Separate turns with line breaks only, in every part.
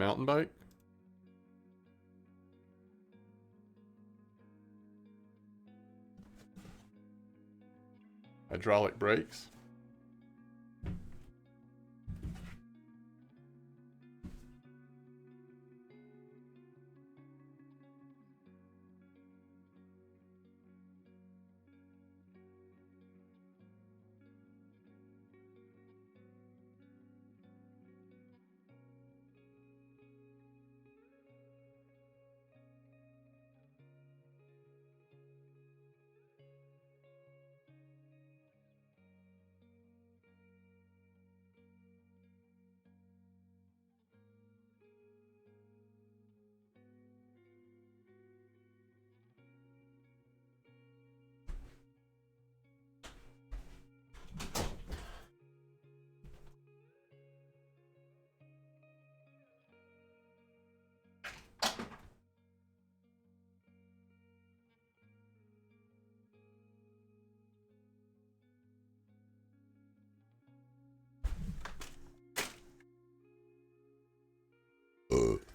Mountain bike? Hydraulic brakes?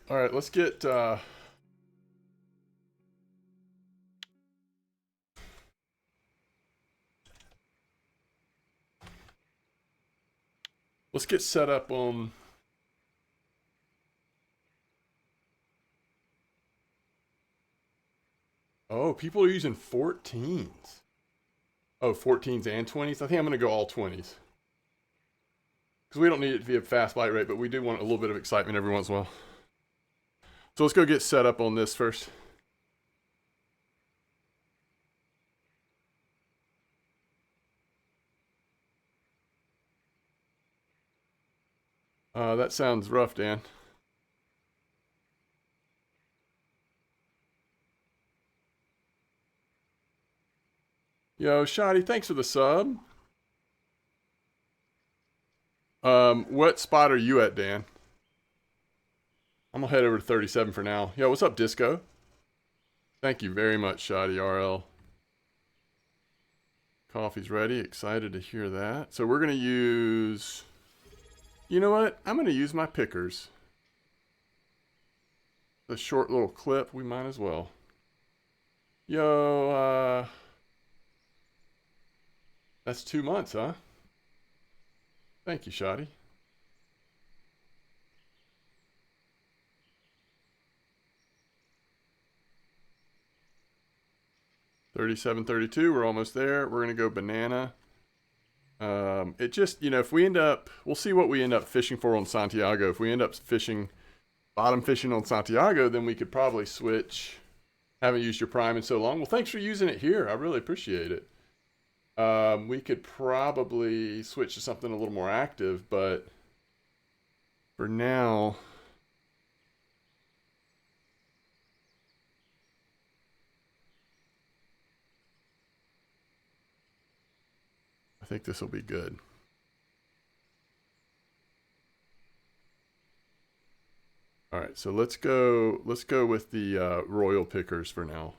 All right, let's get set up on Oh, people are using 14s. Oh, 14s and 20s. I think I'm going to go all 20s. Because we don't need it to be a fast bite rate, but we do want a little bit of excitement every once in a while. So let's go get set up on this first. That sounds rough, Dan. Yo, Shoddy, thanks for the sub. What spot are you at, Dan? I'm gonna head over to 37 for now. Yo, what's up, Disco? Thank you very much, Shoddy RL. Coffee's ready. Excited to hear that. So we're gonna use... You know what? I'm gonna use my pickers. The short little clip, we might as well. Yo, that's 2 months, huh? Thank you, Shoddy. $37.32, we're almost there. We're gonna go banana. It just, you know, if we end up, we'll see what we end up fishing for on Santiago. If we end up fishing, bottom fishing on Santiago, then we could probably switch. Haven't used your Prime in so long. Well, thanks for using it here. I really appreciate it. We could probably switch to something a little more active, but for now, I think this will be good. All right, so let's go with the Royal Pickers for now.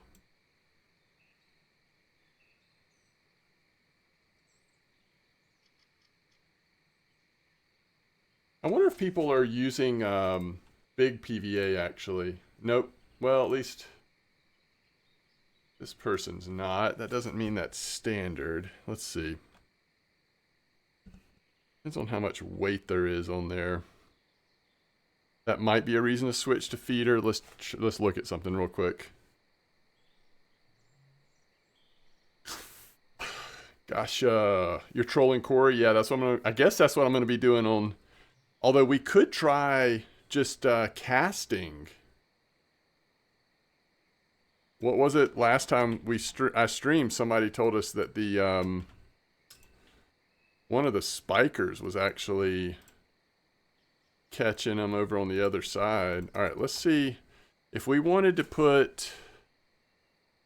I wonder if people are using big PVA actually. Nope. Well, at least this person's not. That doesn't mean that's standard. Let's see. Depends on how much weight there is on there. That might be a reason to switch to feeder. Let's look at something real quick. Gosh, you're trolling Corey. Yeah, that's what I guess that's what I'm gonna be doing on. Although we could try just casting. What was it last time I streamed? Somebody told us that the one of the spikers was actually catching them over on the other side. All right, let's see if we wanted to put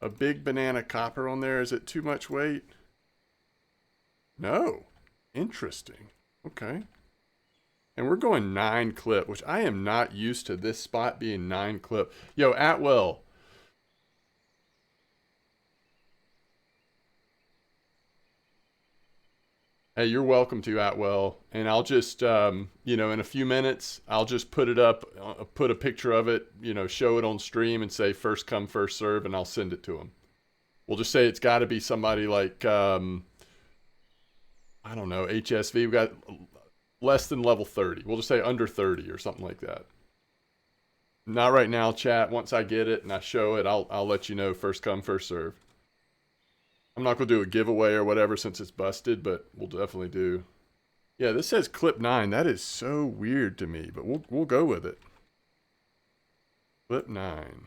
a big banana copper on there. Is it too much weight? No. Interesting. Okay. And we're going 9 clip, which I am not used to this spot being 9 clip. Yo, Atwell. Hey, you're welcome to, Atwell. And I'll just, you know, in a few minutes, I'll just put it up, put a picture of it, you know, show it on stream and say first come, first serve, and I'll send it to them. We'll just say it's got to be somebody like, I don't know, HSV. We've got less than level 30. We'll just say under 30 or something like that. Not right now, chat. Once I get it and I show it, I'll let you know first come, first serve. I'm not going to do a giveaway or whatever since it's busted, but we'll definitely do. Yeah, this says clip 9. That is so weird to me, but we'll go with it. Clip 9.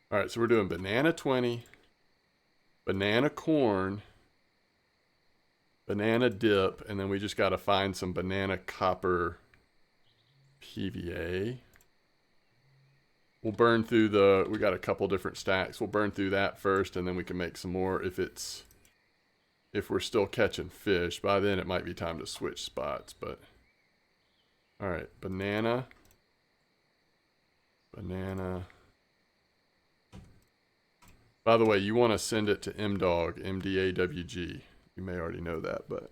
All right, so we're doing banana 20, banana corn, banana dip, and then we just got to find some banana copper PVA. We'll burn through the, we got a couple different stacks. We'll burn through that first, and then we can make some more if we're still catching fish. By then it might be time to switch spots, but all right, banana. By the way, you want to send it to MDawg, MDAWG. You may already know that, but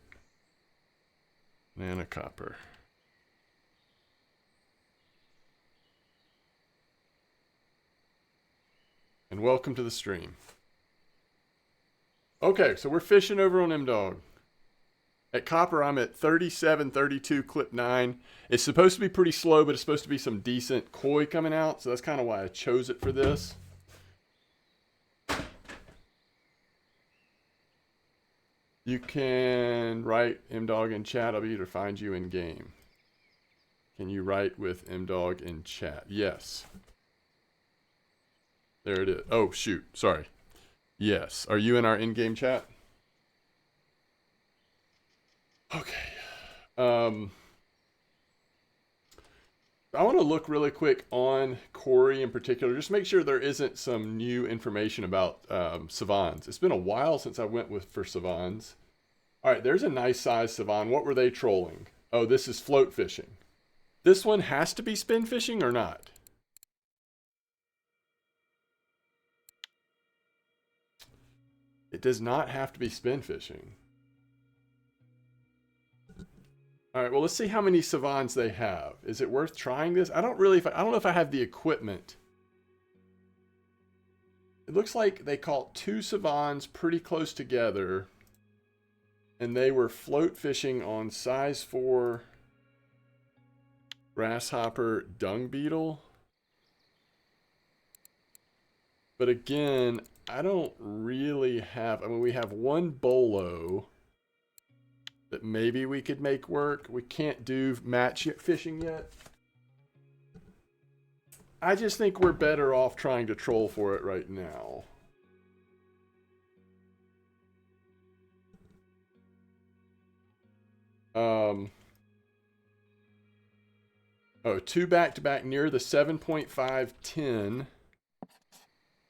banana copper. And welcome to the stream. Okay, so we're fishing over on MDawg. At copper, I'm at 37, 32, clip 9. It's supposed to be pretty slow, but it's supposed to be some decent koi coming out, so that's kind of why I chose it for this. You can write MDawg in chat. I'll be able to find you in game. Can you write with MDawg in chat? Yes. There it is. Oh, shoot. Sorry. Yes. Are you in our in-game chat? Okay. I want to look really quick on Corey in particular. Just make sure there isn't some new information about Savans. It's been a while since I went for Savans. All right, there's a nice size Savan. What were they trolling? Oh, this is float fishing. This one has to be spin fishing or not? It does not have to be spin fishing. All right, well, let's see how many Savans they have. Is it worth trying this? I don't know if I have the equipment. It looks like they caught 2 Savans pretty close together, and they were float fishing on size 4 grasshopper dung beetle. But again, I don't really have, I mean, we have one bolo that maybe we could make work. We can't do match fishing yet. I just think we're better off trying to troll for it right now. Oh, 2 back-to-back near the 7.5 10.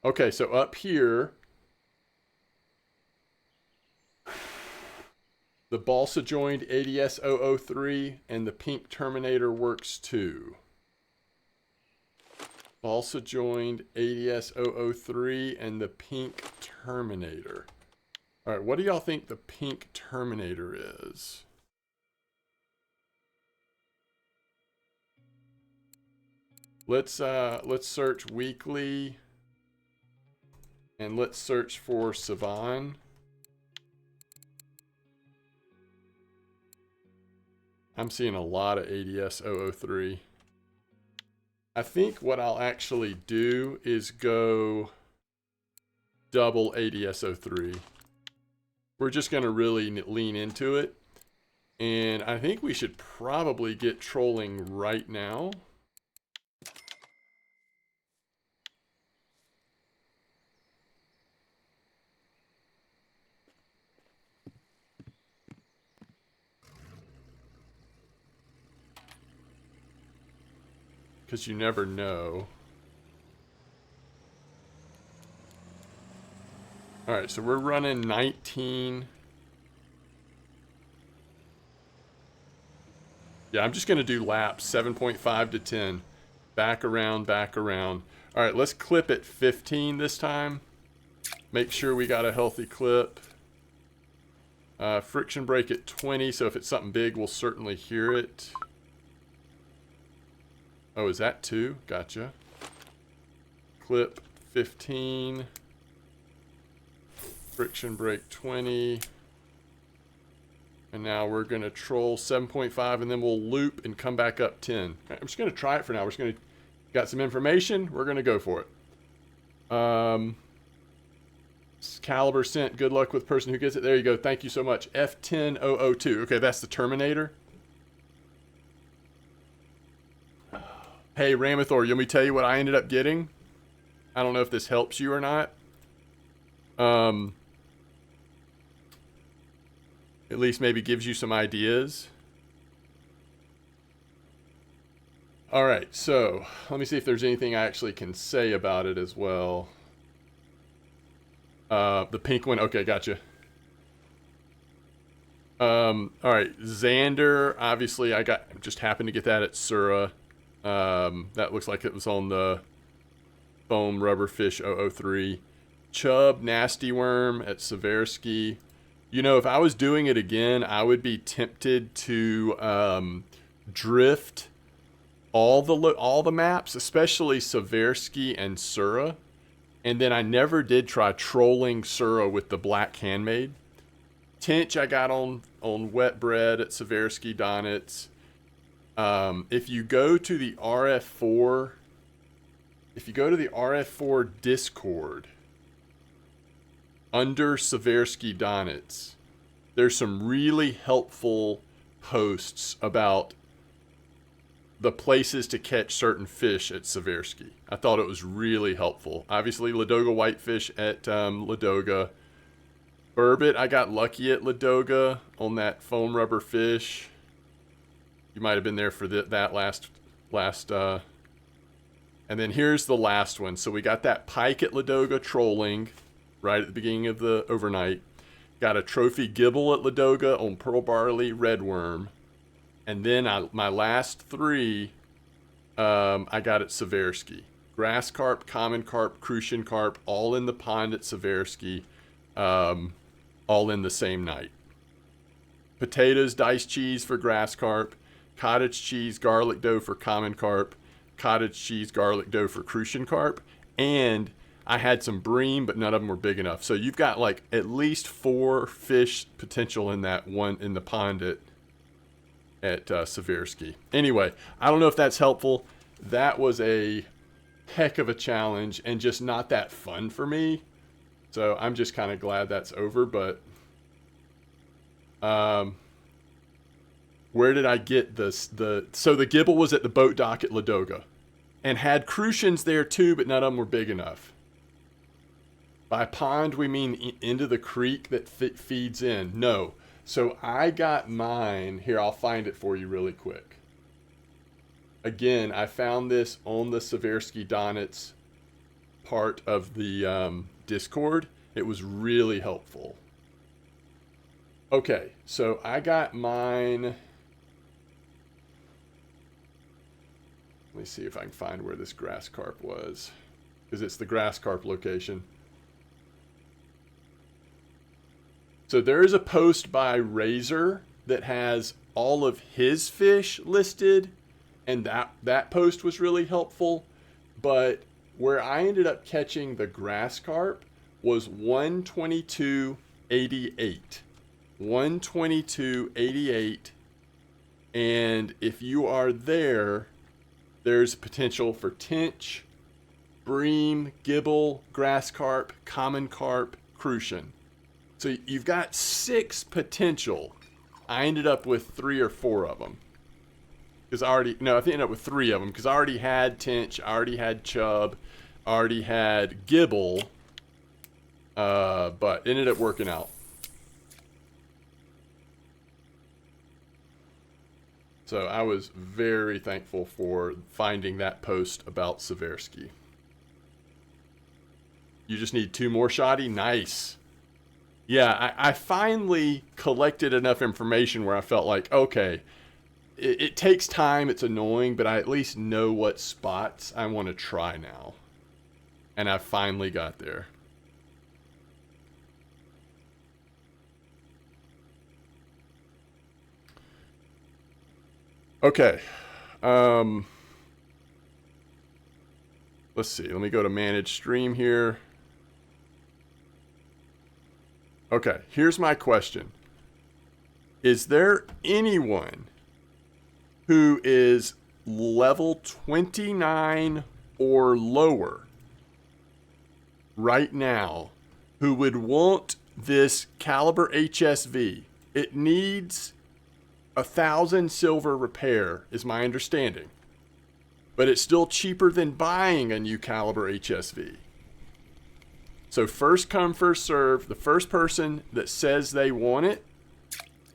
Okay, so up here, the balsa joined ADS 003 and the pink Terminator works too. Balsa joined ADS 003 and the pink Terminator. All right, what do y'all think the pink Terminator is? Let's search weekly, and let's search for Savan. I'm seeing a lot of ADS 003. I think what I'll actually do is go double ADS 03. We're just going to really lean into it. And I think we should probably get trolling right now. Because you never know. Alright, so we're running 19. Yeah, I'm just going to do laps 7.5 to 10. Back around, back around. All right, let's clip at 15 this time. Make sure we got a healthy clip. Friction brake at 20, so if it's something big, we'll certainly hear it. Oh, is that 2? Gotcha. Clip 15. Friction brake 20. And now we're going to troll 7.5, and then we'll loop and come back up 10. I'm just going to try it for now. We're just going to... Got some information. We're going to go for it. Caliber sent. Good luck with the person who gets it. There you go. Thank you so much. F10002. Okay, that's the Terminator. Hey, Ramathor, let me tell you what I ended up getting. I don't know if this helps you or not. At least maybe gives you some ideas. All right, so let me see if there's anything I actually can say about it as well. The pink one, okay, gotcha. All right, Xander, obviously just happened to get that at Sura. That looks like it was on the Foam Rubberfish 003. Chub, Nasty Worm at Seversky. You know, if I was doing it again, I would be tempted to drift all the maps, especially Seversky and Sura. And then I never did try trolling Sura with the Black Handmaid. Tinch I got on Wet Bread at Seversky Donitz. If you go to the RF4, Discord, under Seversky Donitz, there's some really helpful posts about the places to catch certain fish at Seversky. I thought it was really helpful. Obviously, Ladoga Whitefish at Ladoga. Burbot, I got lucky at Ladoga on that foam rubber fish. You might have been there for that last. And then here's the last one. So we got that pike at Ladoga trolling right at the beginning of the overnight. Got a trophy gibble at Ladoga on pearl barley red worm. And then my last 3, I got at Seversky. Grass carp, common carp, crucian carp, all in the pond at Seversky, all in the same night. Potatoes, diced cheese for grass carp, cottage cheese, garlic dough for common carp, cottage cheese, garlic dough for crucian carp, and I had some bream, but none of them were big enough. So you've got like at least 4 fish potential in that one in the pond at Seversky. Anyway, I don't know if that's helpful. That was a heck of a challenge and just not that fun for me. So I'm just kind of glad that's over. But where did I get this? So the gibble was at the boat dock at Ladoga and had crucians there too, but none of them were big enough. By pond, we mean into the creek that feeds in. No. So I got mine. Here, I'll find it for you really quick. Again, I found this on the Seversky Donitz part of the Discord. It was really helpful. Okay, so I got mine. Let me see if I can find where this grass carp was, because it's the grass carp location. So there is a post by Razor that has all of his fish listed, and that post was really helpful. But where I ended up catching the grass carp was 122.88. 122.88. And if you are there, there's potential for tench, bream, gibble, grass carp, common carp, crucian. So you've got 6 potential. I ended up with 3 or 4 of them. I think I ended up with 3 of them because I already had tench, I already had chub, I already had gibble, but it ended up working out. So I was very thankful for finding that post about Seversky. You just need 2 more, Shoddy? Nice. Yeah, I finally collected enough information where I felt like, okay, it takes time. It's annoying, but I at least know what spots I want to try now. And I finally got there. Okay. Let's see. Let me go to manage stream here. Okay, here's my question. Is there anyone who is level 29 or lower right now who would want this Caliber HSV? It needs 1,000 silver repair, is my understanding. But it's still cheaper than buying a new Caliber HSV. So first come, first serve. The first person that says they want it,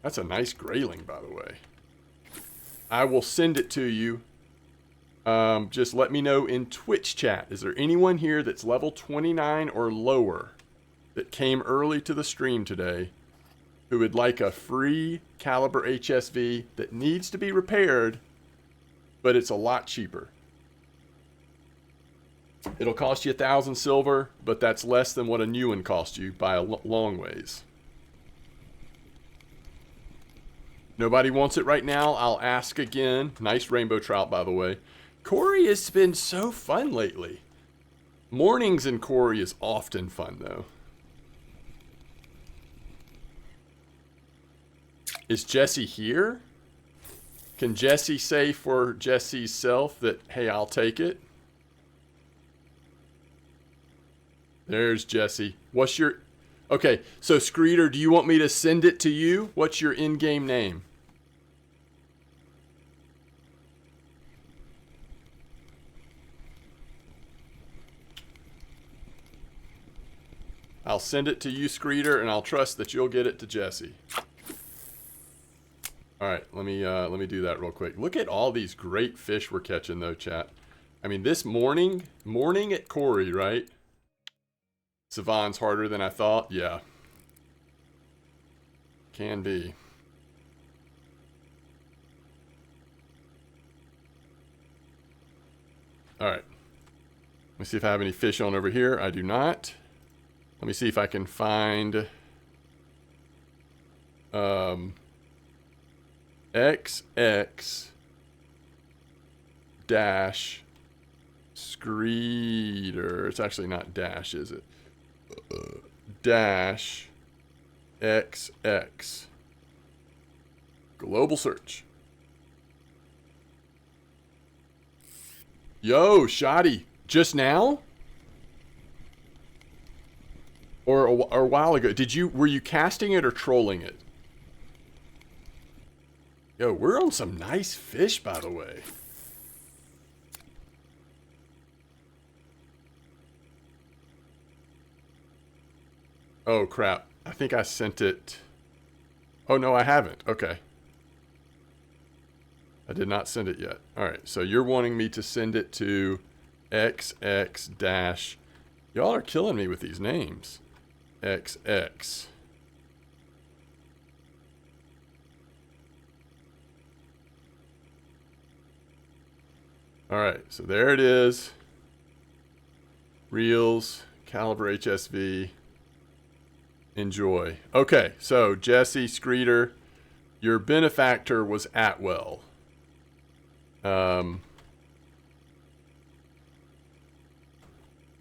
that's a nice grayling, by the way. I will send it to you. Just let me know in Twitch chat. Is there anyone here that's level 29 or lower that came early to the stream today who would like a free Caliber HSV that needs to be repaired, but it's a lot cheaper? It'll cost you 1,000 silver, but that's less than what a new one cost you by a long ways. Nobody wants it right now. I'll ask again. Nice rainbow trout, by the way. Corey has been so fun lately. Mornings in Corey is often fun, though. Is Jesse here? Can Jesse say for Jesse's self that, hey, I'll take it? There's Jesse. What's your... Okay, so Screeder, do you want me to send it to you? What's your in-game name? I'll send it to you, Screeder, and I'll trust that you'll get it to Jesse. All right, let me do that real quick. Look at all these great fish we're catching, though, chat. I mean, this morning at Corey, right? Savon's harder than I thought. Yeah. Can be. All right. Let me see if I have any fish on over here. I do not. Let me see if I can find XX dash Screeder. It's actually not dash, is it? Dash XX. Global search. Yo, Shoddy. Just now? Or a while ago? Were you casting it or trolling it? Yo, we're on some nice fish, by the way. Oh, crap. I think I sent it. Oh, no, I haven't. Okay. I did not send it yet. All right, so you're wanting me to send it to XX dash. Y'all are killing me with these names. XX. All right, so there it is. Reels, Caliber HSV. Enjoy. Okay, so Jesse Screeder, your benefactor was Atwell.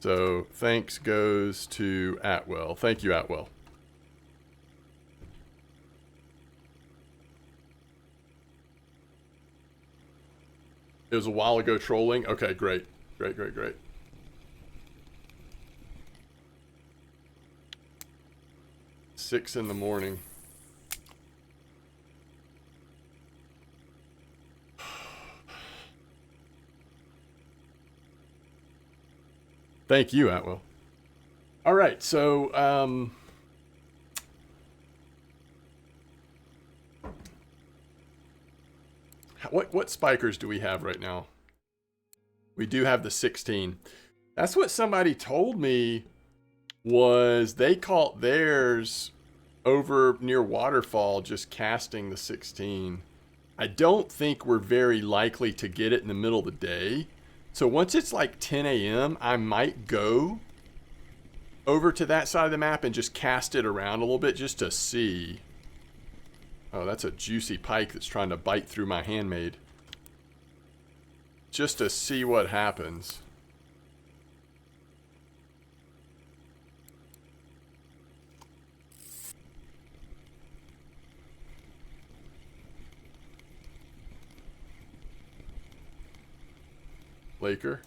So thanks goes to Atwell. Thank you, Atwell. It was a while ago trolling. Okay, great. Great, great, great. Six in the morning. Thank you, Atwell. All right, so what spikers do we have right now? We do have the 16. That's what somebody told me, was they caught theirs over near Waterfall just casting the 16. I don't think we're very likely to get it in the middle of the day. So once it's like 10 a.m., I might go over to that side of the map and just cast it around a little bit just to see. Oh, that's a juicy pike that's trying to bite through my handmade. Just to see what happens. Laker.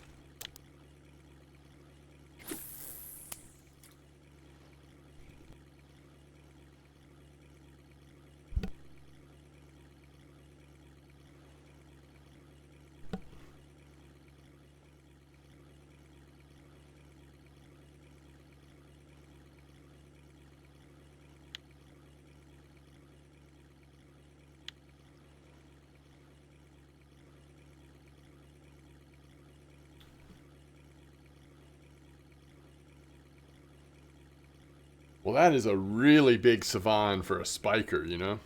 Well, that is a really big savan for a spiker, you know?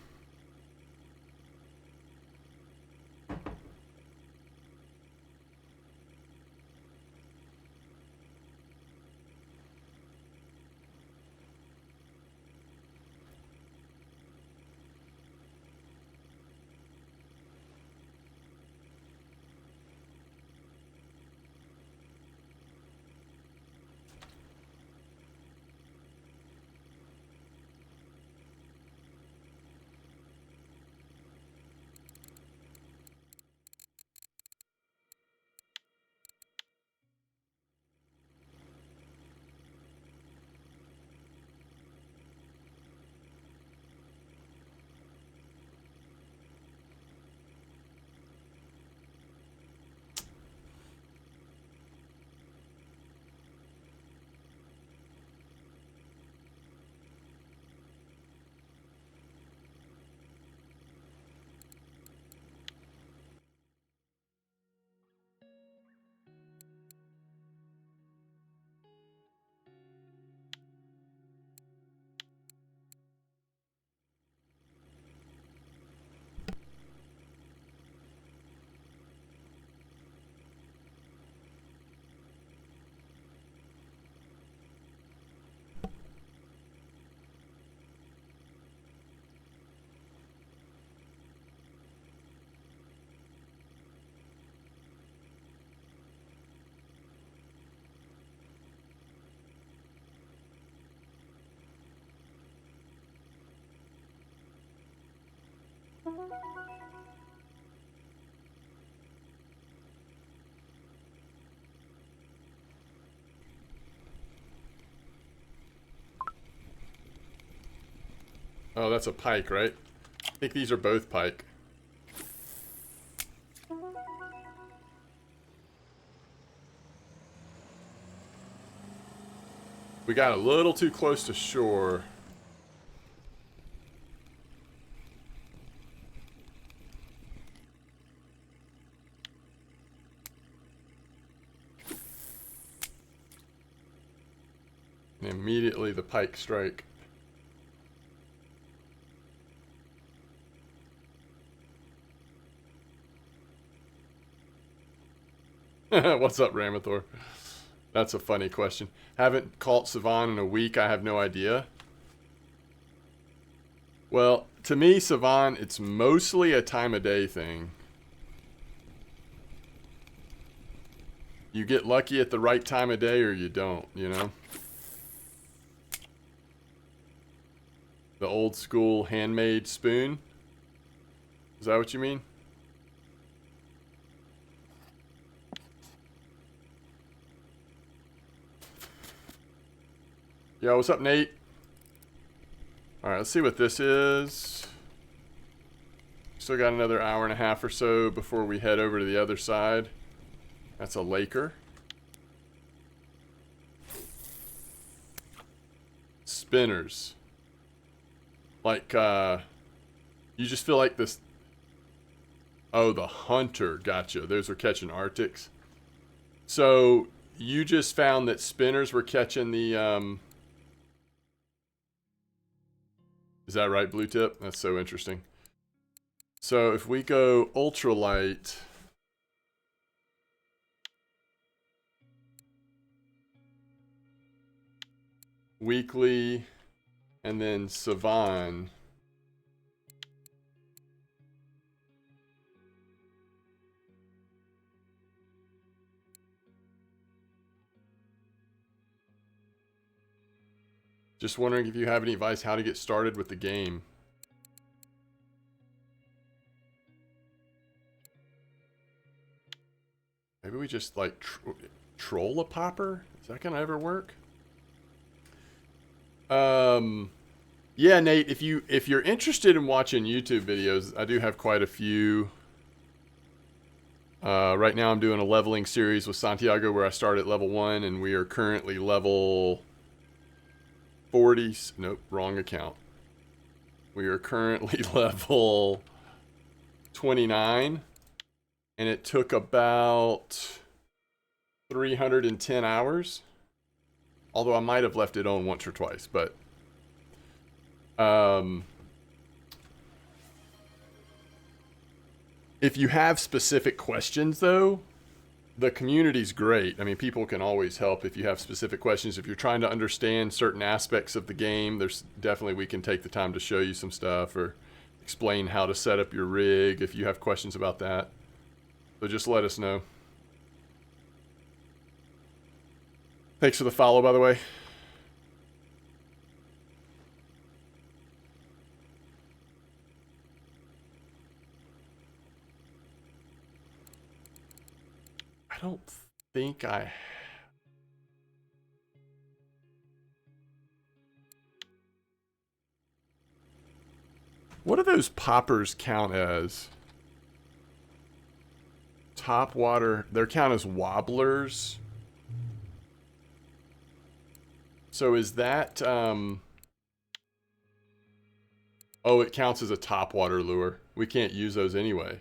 Oh, that's a pike, right? I think these are both pike. We got a little too close to shore. And immediately the pike strike. What's up, Ramathor? That's a funny question. Haven't caught savan in a week. I have no idea. Well, to me, savan, it's mostly a time of day thing. You get lucky at the right time of day or you don't, you know? The old school handmade spoon? Is that what you mean? Yo, what's up, Nate? Alright, let's see what this is. Still got another hour and a half or so before we head over to the other side. That's a Laker. Spinners. Like, you just feel like this... Oh, the hunter. Gotcha. Those are catching Arctics. So, you just found that spinners were catching the, Is that right, Blue Tip? That's so interesting. So if we go ultralight, weekly, and then Savan. Just wondering if you have any advice how to get started with the game. Maybe we just like troll a popper? Is that gonna ever work? Yeah, Nate, if you're interested in watching YouTube videos, I do have quite a few. Right now I'm doing a leveling series with Santiago where I start at level 1 and we are currently level 40. Nope, wrong account. We are currently level 29 and it took about 310 hours. Although I might have left it on once or twice, but if you have specific questions though, the community's great. I mean, people can always help if you have specific questions. If you're trying to understand certain aspects of the game, there's definitely, we can take the time to show you some stuff or explain how to set up your rig if you have questions about that. So just let us know. Thanks for the follow, by the way. I don't think I... What do those poppers count as? Top water, they count as wobblers. So is that, oh, it counts as a top water lure. We can't use those anyway.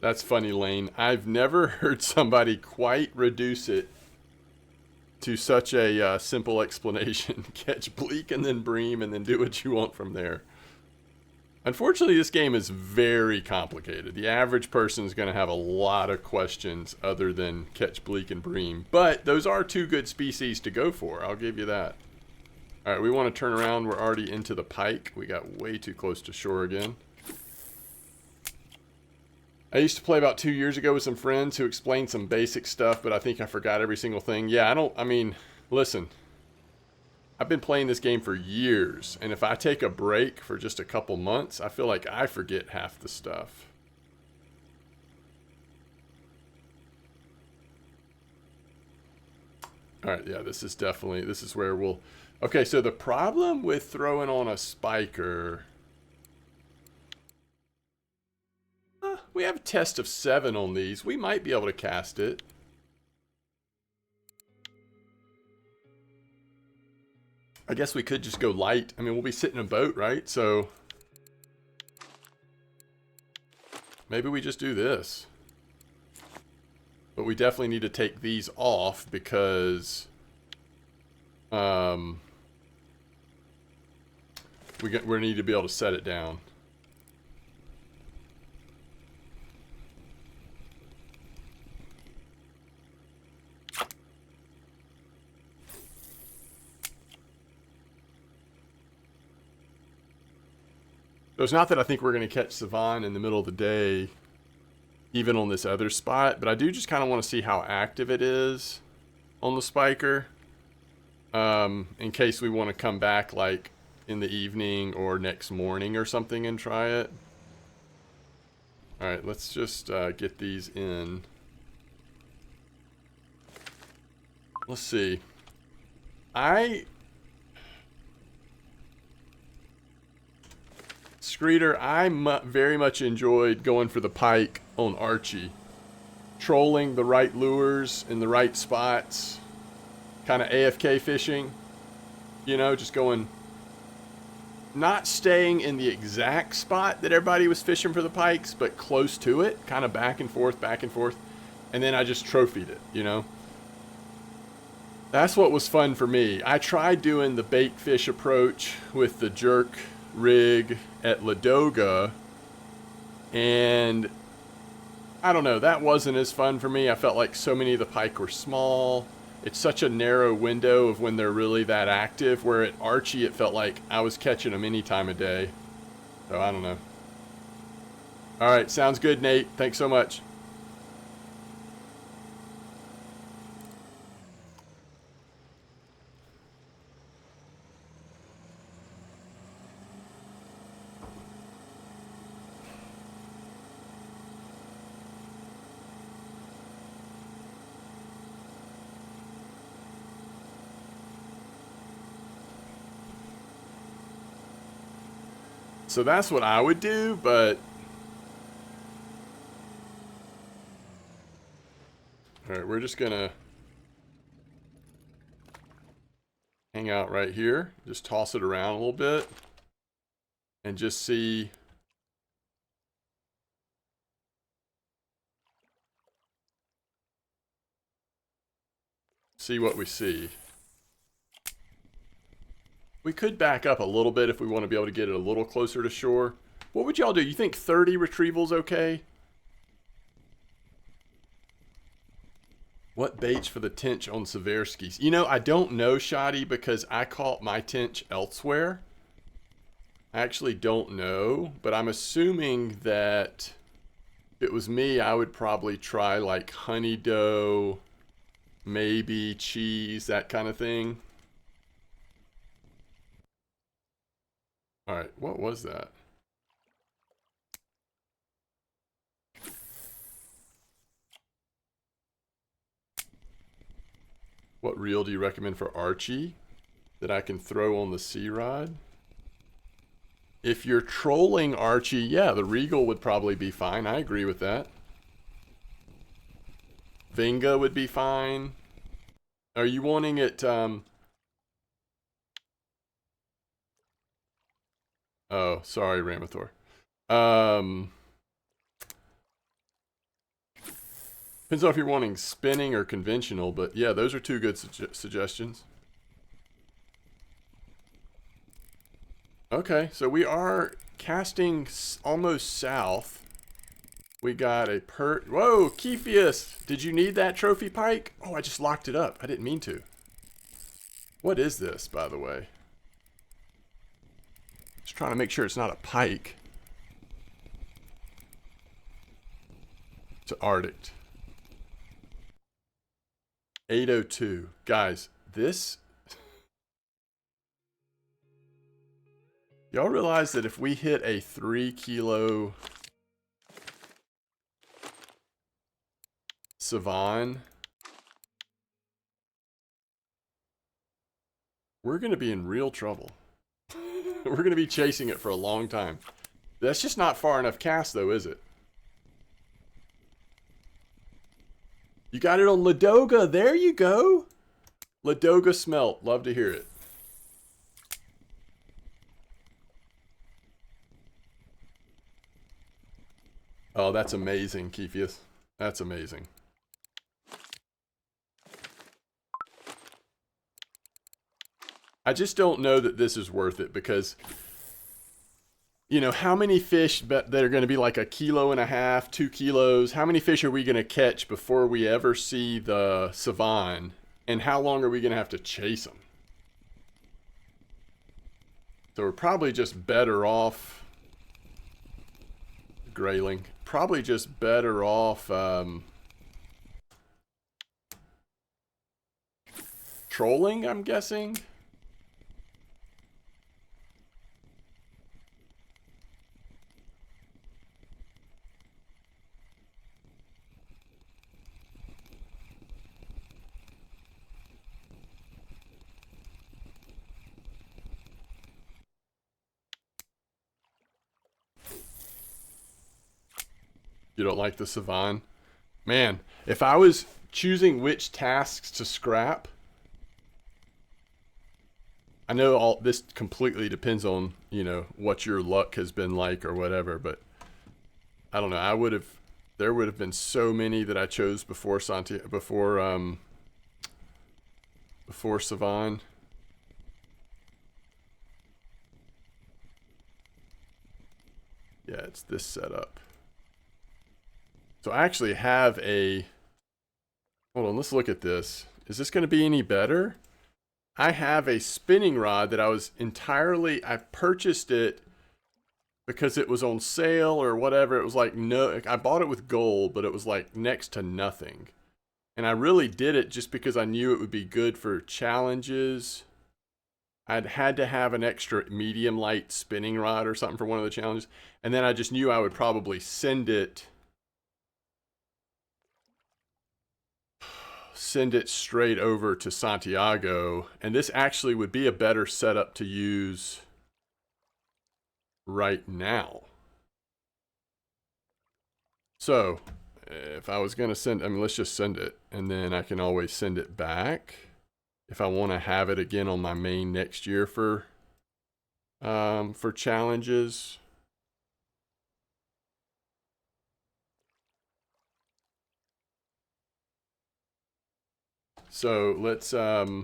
That's funny, Lane. I've never heard somebody quite reduce it to such a simple explanation. Catch bleak and then bream and then do what you want from there. Unfortunately, this game is very complicated. The average person is going to have a lot of questions other than catch bleak and bream. But those are two good species to go for. I'll give you that. All right, we want to turn around. We're already into the pike. We got way too close to shore again. I used to play about 2 years ago with some friends who explained some basic stuff, but I think I forgot every single thing. Yeah, I mean, listen. I've been playing this game for years, and if I take a break for just a couple months, I feel like I forget half the stuff. Alright, yeah, this is where we'll... Okay, so the problem with throwing on a spiker... we have a test of 7 on these. We might be able to cast it. I guess we could just go light. I mean, we'll be sitting in a boat, right? So maybe we just do this. But we definitely need to take these off because we need to be able to set it down. So it's not that I think we're going to catch Savan in the middle of the day, even on this other spot, but I do just kind of want to see how active it is on the spiker, in case we want to come back like in the evening or next morning or something and try it. All right, let's just get these in. Let's see. Screeder, I very much enjoyed going for the pike on Archie. Trolling the right lures in the right spots. Kind of AFK fishing. You know, just going... Not staying in the exact spot that everybody was fishing for the pikes, but close to it. Kind of back and forth, back and forth. And then I just trophied it, you know. That's what was fun for me. I tried doing the bait fish approach with the jerk rig at Ladoga, and I don't know, that wasn't as fun for me. I felt like so many of the pike were small. It's such a narrow window of when they're really that active, where at Archie it felt like I was catching them any time of day. So I don't know. All right, sounds good, Nate. Thanks so much. So that's what I would do, but all right, we're just gonna hang out right here, just toss it around a little bit, and just see what we see. We could back up a little bit if we want to be able to get it a little closer to shore. What would y'all do? You think 30 retrieval's okay? What baits for the tench on Severskis? You know, I don't know, Shoddy, because I caught my tench elsewhere. I actually don't know, but I'm assuming that if it was me, I would probably try like honey dough, maybe cheese, that kind of thing. All right, what was that? What reel do you recommend for Archie that I can throw on the sea rod? If you're trolling Archie, yeah, the Regal would probably be fine. I agree with that. Vinga would be fine. Are you wanting it, oh, sorry, Ramathor. Depends on if you're wanting spinning or conventional, but yeah, those are two good suggestions. Okay, so we are casting almost south. We got a whoa, Kephius! Did you need that trophy pike? Oh, I just locked it up. I didn't mean to. What is this, by the way? Just trying to make sure it's not a pike. It's an Arctic. 802. Guys, this... Y'all realize that if we hit a 3 kilo Savan, we're going to be in real trouble. We're going to be chasing it for a long time. That's just not far enough cast, though, is it? You got it on Ladoga. There you go. Ladoga smelt. Love to hear it. Oh, that's amazing, Kephius. That's amazing. I just don't know that this is worth it because, you know, how many fish that are going to be like 1.5 kilos, 2 kilos? How many fish are we going to catch before we ever see the Savan? And how long are we going to have to chase them? So we're probably just better off, Grayling, probably just better off trolling, I'm guessing. You don't like the Savan? Man, if I was choosing which tasks to scrap, I know all this completely depends on, you know, what your luck has been like or whatever, but I don't know. There would have been so many that I chose before before Savan. Yeah, it's this setup. So I actually have a, hold on, let's look at this. Is this going to be any better? I have a spinning rod that I purchased it because it was on sale or whatever. It was like, no, I bought it with gold, but it was like next to nothing. And I really did it just because I knew it would be good for challenges. I'd had to have an extra medium light spinning rod or something for one of the challenges. And then I just knew I would probably send it straight over to Santiago. And this actually would be a better setup to use right now. So if I was going to send, I mean, let's just send it. And then I can always send it back if I want to have it again on my main next year for challenges. So let's, yeah.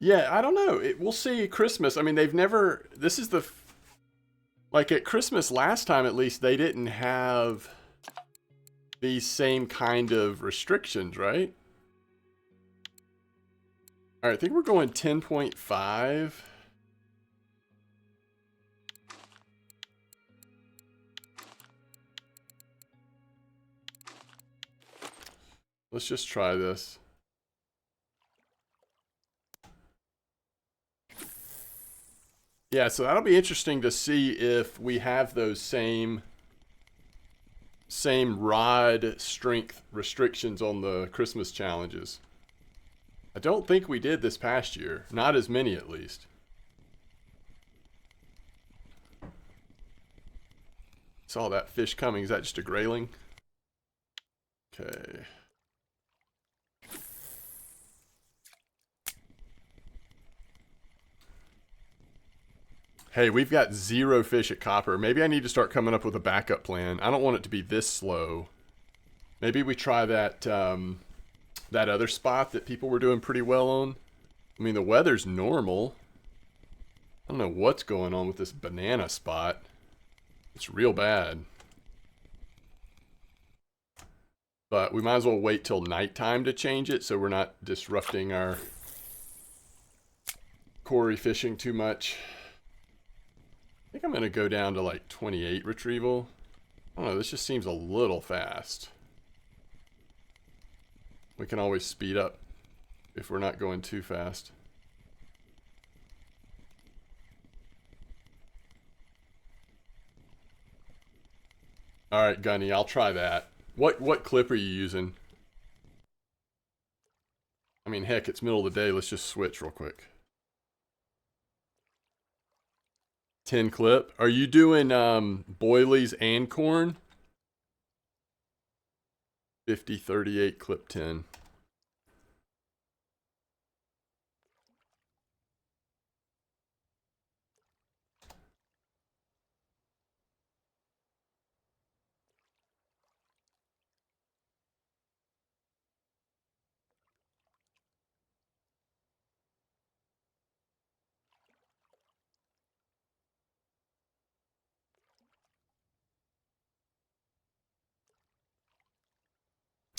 Yeah, I don't know. We'll see Christmas. I mean, they've never, this is the, like at Christmas last time at least, they didn't have these same kind of restrictions, right? All right, I think we're going 10.5. Let's just try this. Yeah, so that'll be interesting to see if we have those same rod strength restrictions on the Christmas challenges. I don't think we did this past year. Not as many, at least. Saw that fish coming. Is that just a grayling? Okay. Hey, we've got 0 fish at Copper. Maybe I need to start coming up with a backup plan. I don't want it to be this slow. Maybe we try that that other spot that people were doing pretty well on. I mean, the weather's normal. I don't know what's going on with this banana spot. It's real bad. But we might as well wait till nighttime to change it so we're not disrupting our quarry fishing too much. I think I'm going to go down to like 28 retrieval. I don't know, this just seems a little fast. We can always speed up if we're not going too fast. All right, Gunny, I'll try that. What clip are you using? I mean, heck, it's middle of the day. Let's just switch real quick. 10 clip. Are you doing boilies and corn? 50-38 clip 10.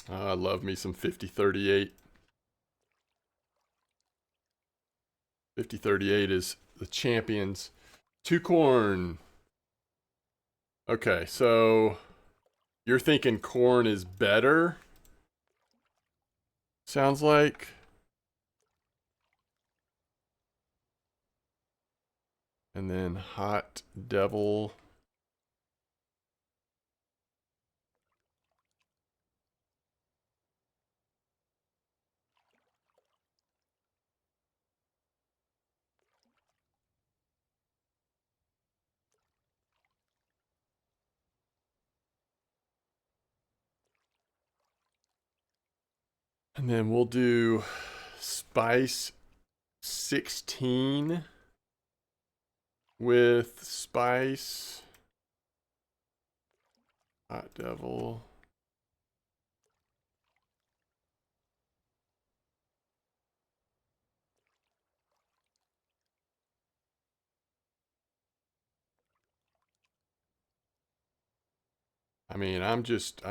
I love me some 50-38. 50-38 is the champions. 2 corn. Okay, so you're thinking corn is better? Sounds like. And then hot devil. And then we'll do Spice 16 with Spice Hot Devil. I mean, I'm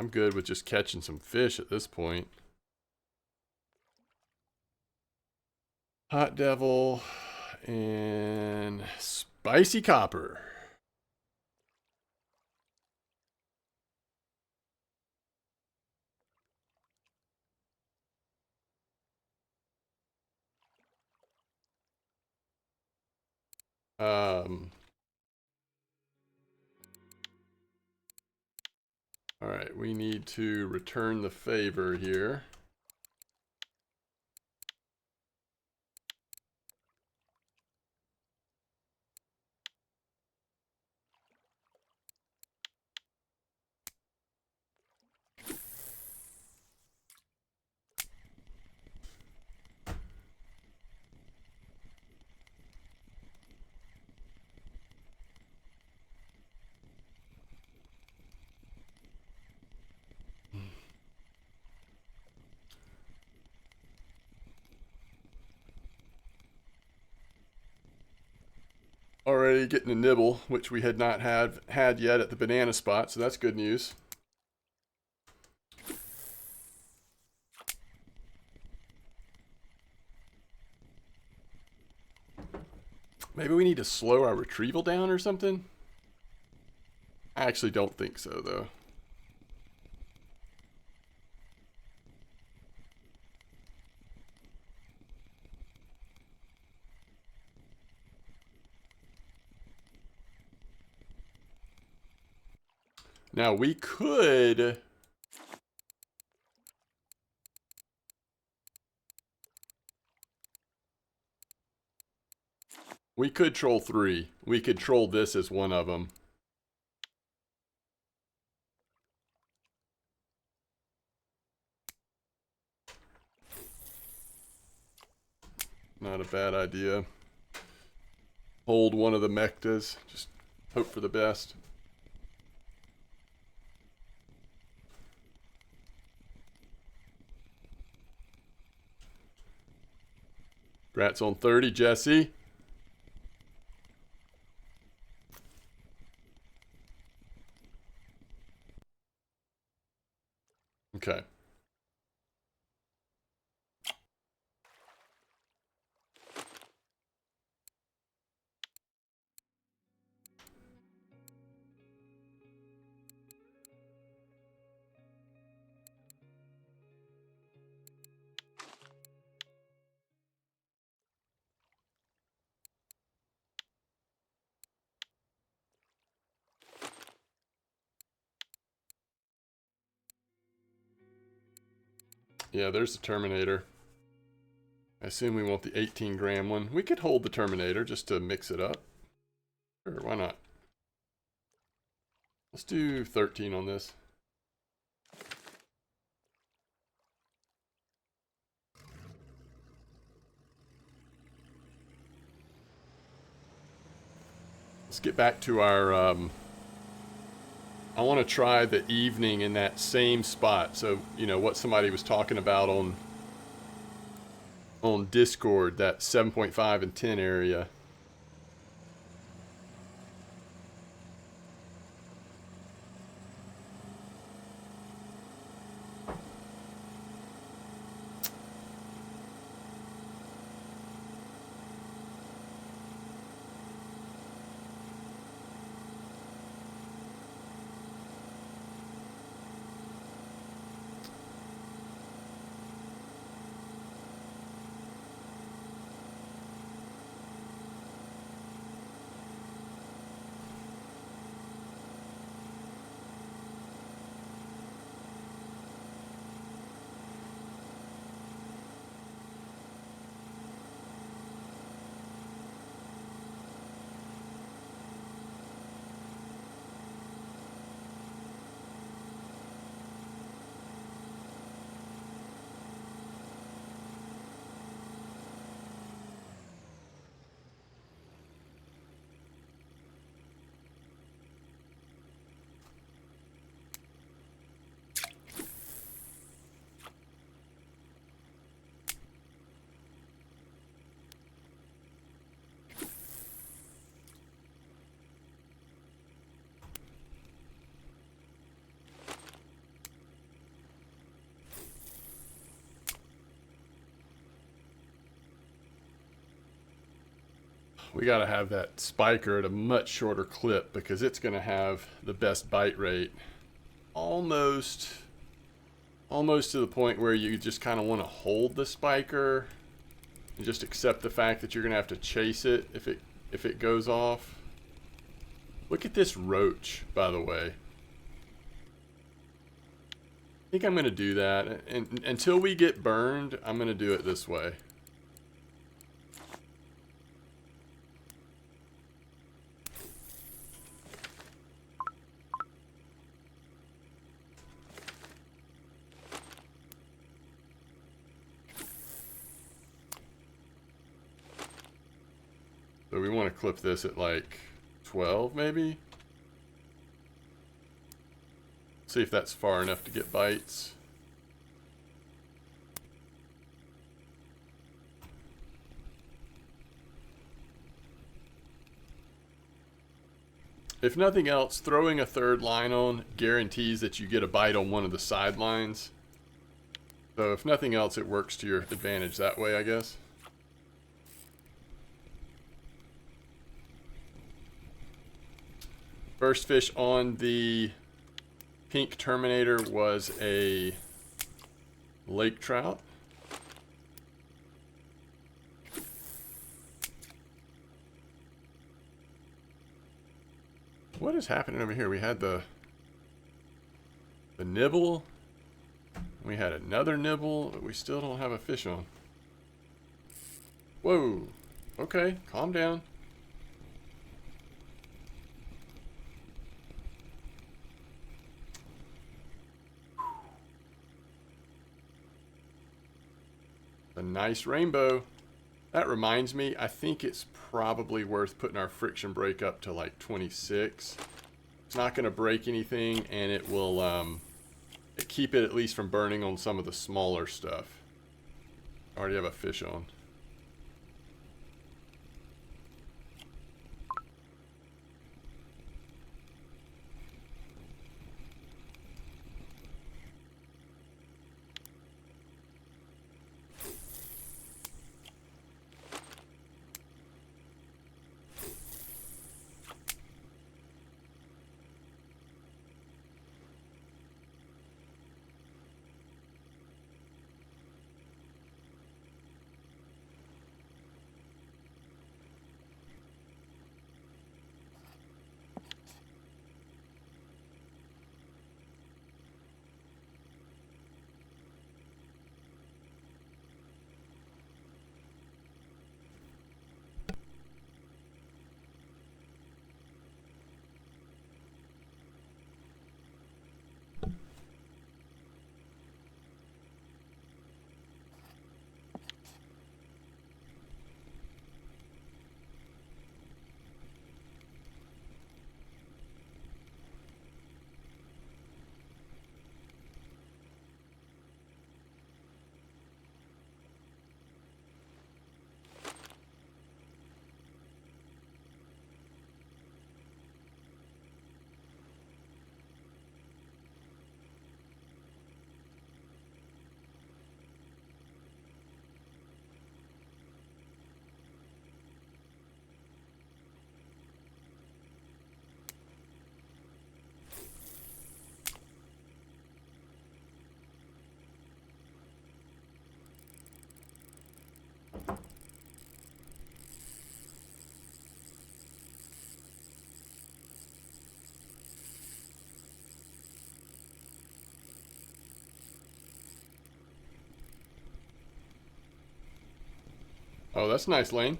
good with just catching some fish at this point. Hot Devil and Spicy Copper. All right, we need to return the favor here. Already getting a nibble, which we had not had yet at the banana spot, so that's good news. Maybe we need to slow our retrieval down or something? I actually don't think so, though. Now, we could... We could troll 3. We could troll this as one of them. Not a bad idea. Hold one of the Mechtas. Just hope for the best. Congrats on 30, Jesse. Okay. Yeah, there's the Terminator. I assume we want the 18-gram one. We could hold the Terminator just to mix it up. Sure, why not? Let's do 13 on this. Let's get back to our... I want to try the evening in that same spot. So, you know, what somebody was talking about on Discord, that 7.5 and 10 area. we got to have that spiker at a much shorter clip because it's going to have the best bite rate. Almost to the point where you just kind of want to hold the spiker and just accept the fact that you're going to have to chase it if it goes off. Look at this roach, by the way. I think I'm going to do that. And until we get burned, I'm going to do it this way. So we want to clip this at like 12 maybe. See if that's far enough to get bites. If nothing else, throwing a third line on guarantees that you get a bite on one of the side lines. So if nothing else, it works to your advantage that way, I guess. First fish on the Pink Terminator was a lake trout. What is happening over here? We had the nibble. We had another nibble, but we still don't have a fish on. Whoa. Okay, calm down. A nice rainbow. That reminds me, I think it's probably worth putting our friction brake up to like 26. It's not going to break anything, and it will keep it at least from burning on some of the smaller stuff. I already have a fish on. Oh, that's nice, Lane.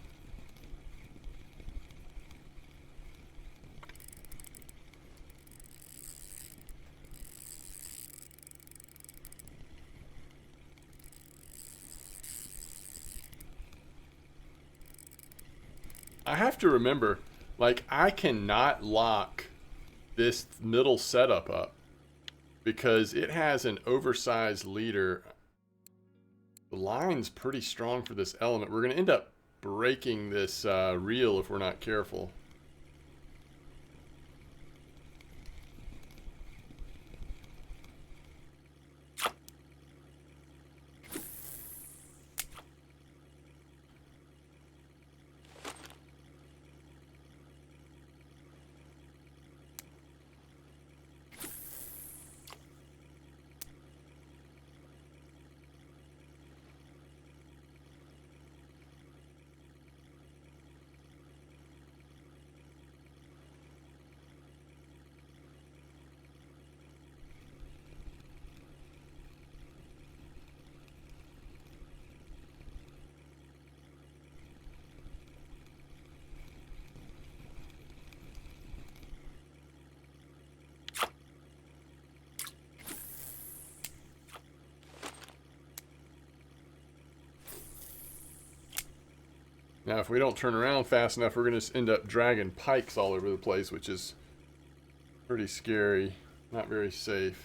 I have to remember, like, I cannot lock this middle setup up because it has an oversized leader. The line's pretty strong for this element. We're going to end up breaking this reel if we're not careful. Now, if we don't turn around fast enough, we're going to end up dragging pikes all over the place, which is pretty scary. Not very safe.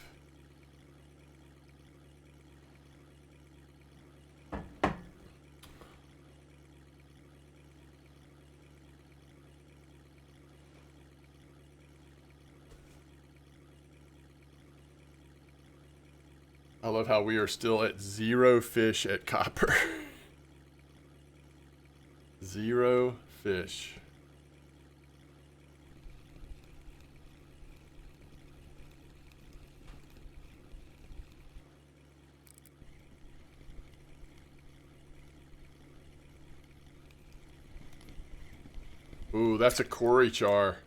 I love how we are still at 0 fish at copper. 0 fish. Ooh, that's a Cory char.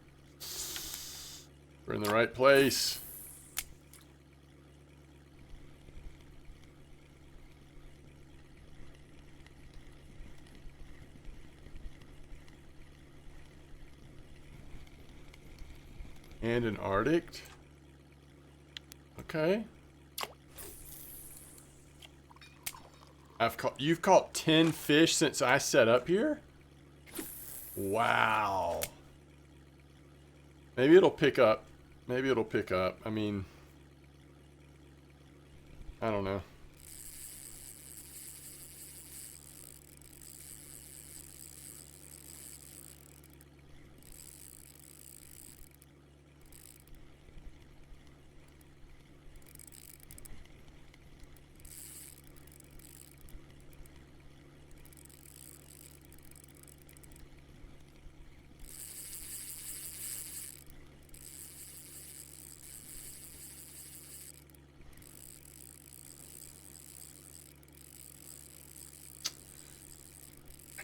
We're in the right place. And an Arctic. Okay. You've caught 10 fish since I set up here? Wow. Maybe it'll pick up. Maybe it'll pick up. I mean, I don't know.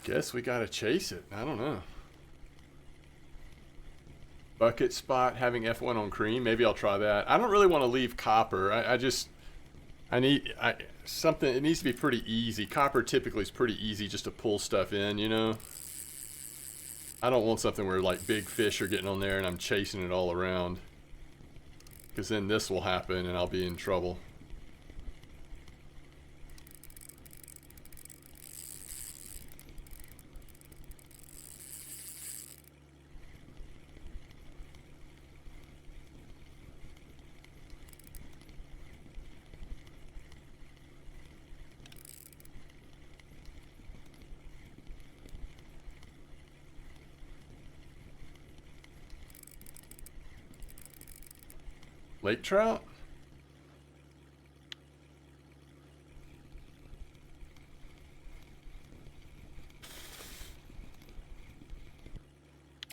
Guess we gotta chase it. I don't know. Bucket spot having F1 on cream. Maybe I'll try that. I don't really want to leave copper. I need something. It needs to be pretty easy. Copper typically is pretty easy just to pull stuff in, you know. I don't want something where like big fish are getting on there and I'm chasing it all around. Because then this will happen and I'll be in trouble. Lake trout?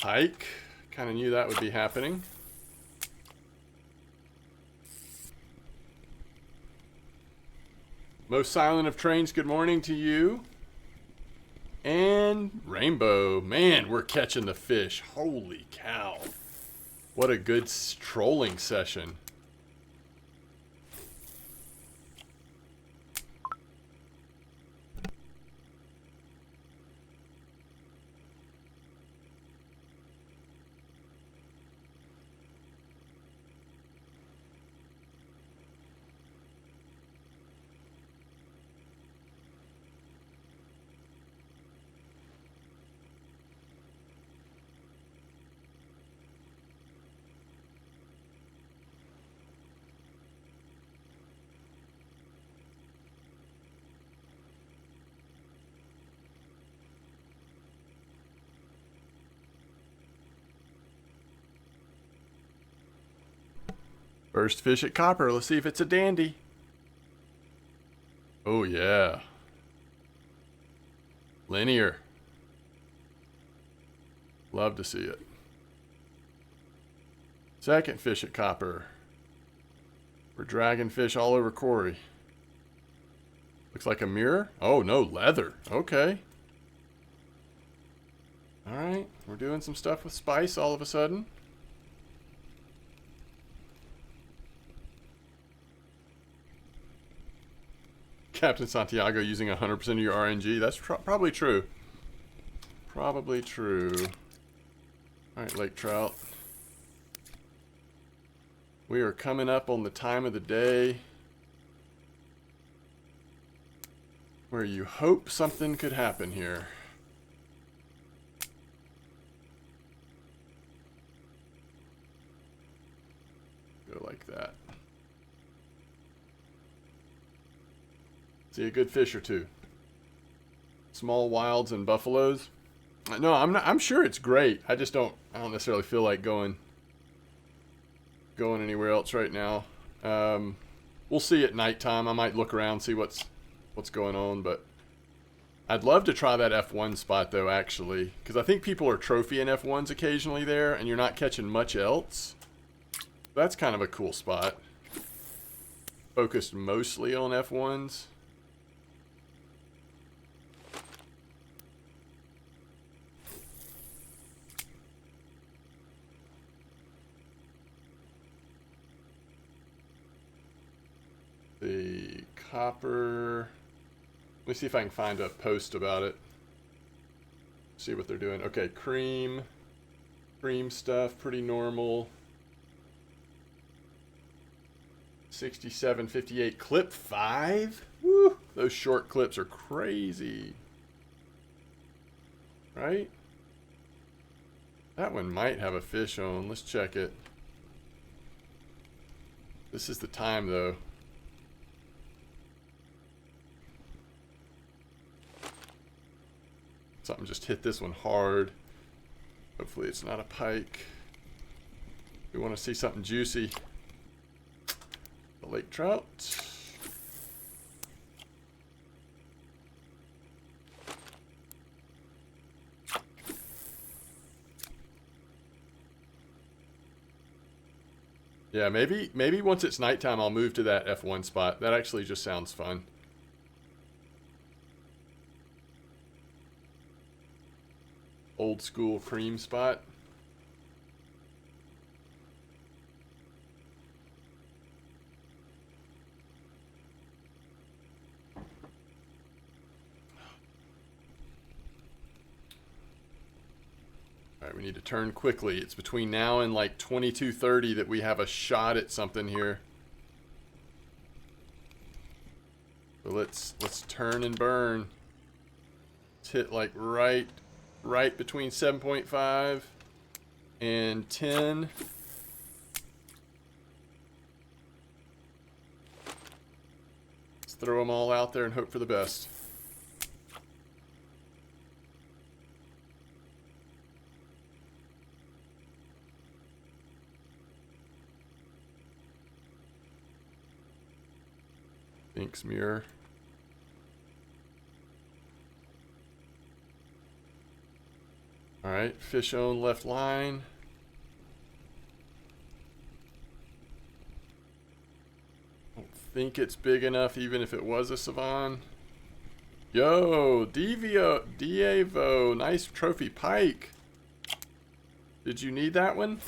Pike. Kind of knew that would be happening. Most silent of trains, good morning to you. And Rainbow. Man, we're catching the fish. Holy cow. What a good trolling session. First fish at copper. Let's see if it's a dandy. Oh, yeah. Linear. Love to see it. Second fish at copper. We're dragging fish all over Cory. Looks like a mirror. Oh, no, leather. Okay. All right. We're doing some stuff with spice all of a sudden. Captain Santiago using 100% of your RNG. That's probably true. Probably true. Alright, lake trout. We are coming up on the time of the day where you hope something could happen here. Go like that. See a good fish or two. Small wilds and buffaloes. No, I'm sure it's great. I don't necessarily feel like going anywhere else right now. We'll see at nighttime. I might look around, see what's going on, but I'd love to try that F1 spot though, actually, because I think people are trophying F1s occasionally there, and you're not catching much else. That's kind of a cool spot. Focused mostly on F1s. The copper. Let me see if I can find a post about it. See what they're doing. Okay, cream stuff, pretty normal. 67.58 clip 5. Woo! Those short clips are crazy. Right? That one might have a fish on. Let's check it. This is the time though. Something just hit this one hard. Hopefully it's not a pike. We want to see something juicy. The lake trout. Yeah, maybe once it's nighttime I'll move to that F1 spot. That actually just sounds fun. Old school cream spot. Alright, we need to turn quickly. It's between now and like 22:30 that we have a shot at something here. So let's turn and burn. Let's hit like right between 7.5 and 10. Let's throw them all out there and hope for the best. Thanks, mirror. Alright, fish on left line. Don't think it's big enough even if it was a Savan. Yo, Diavo, nice trophy pike. Did you need that one?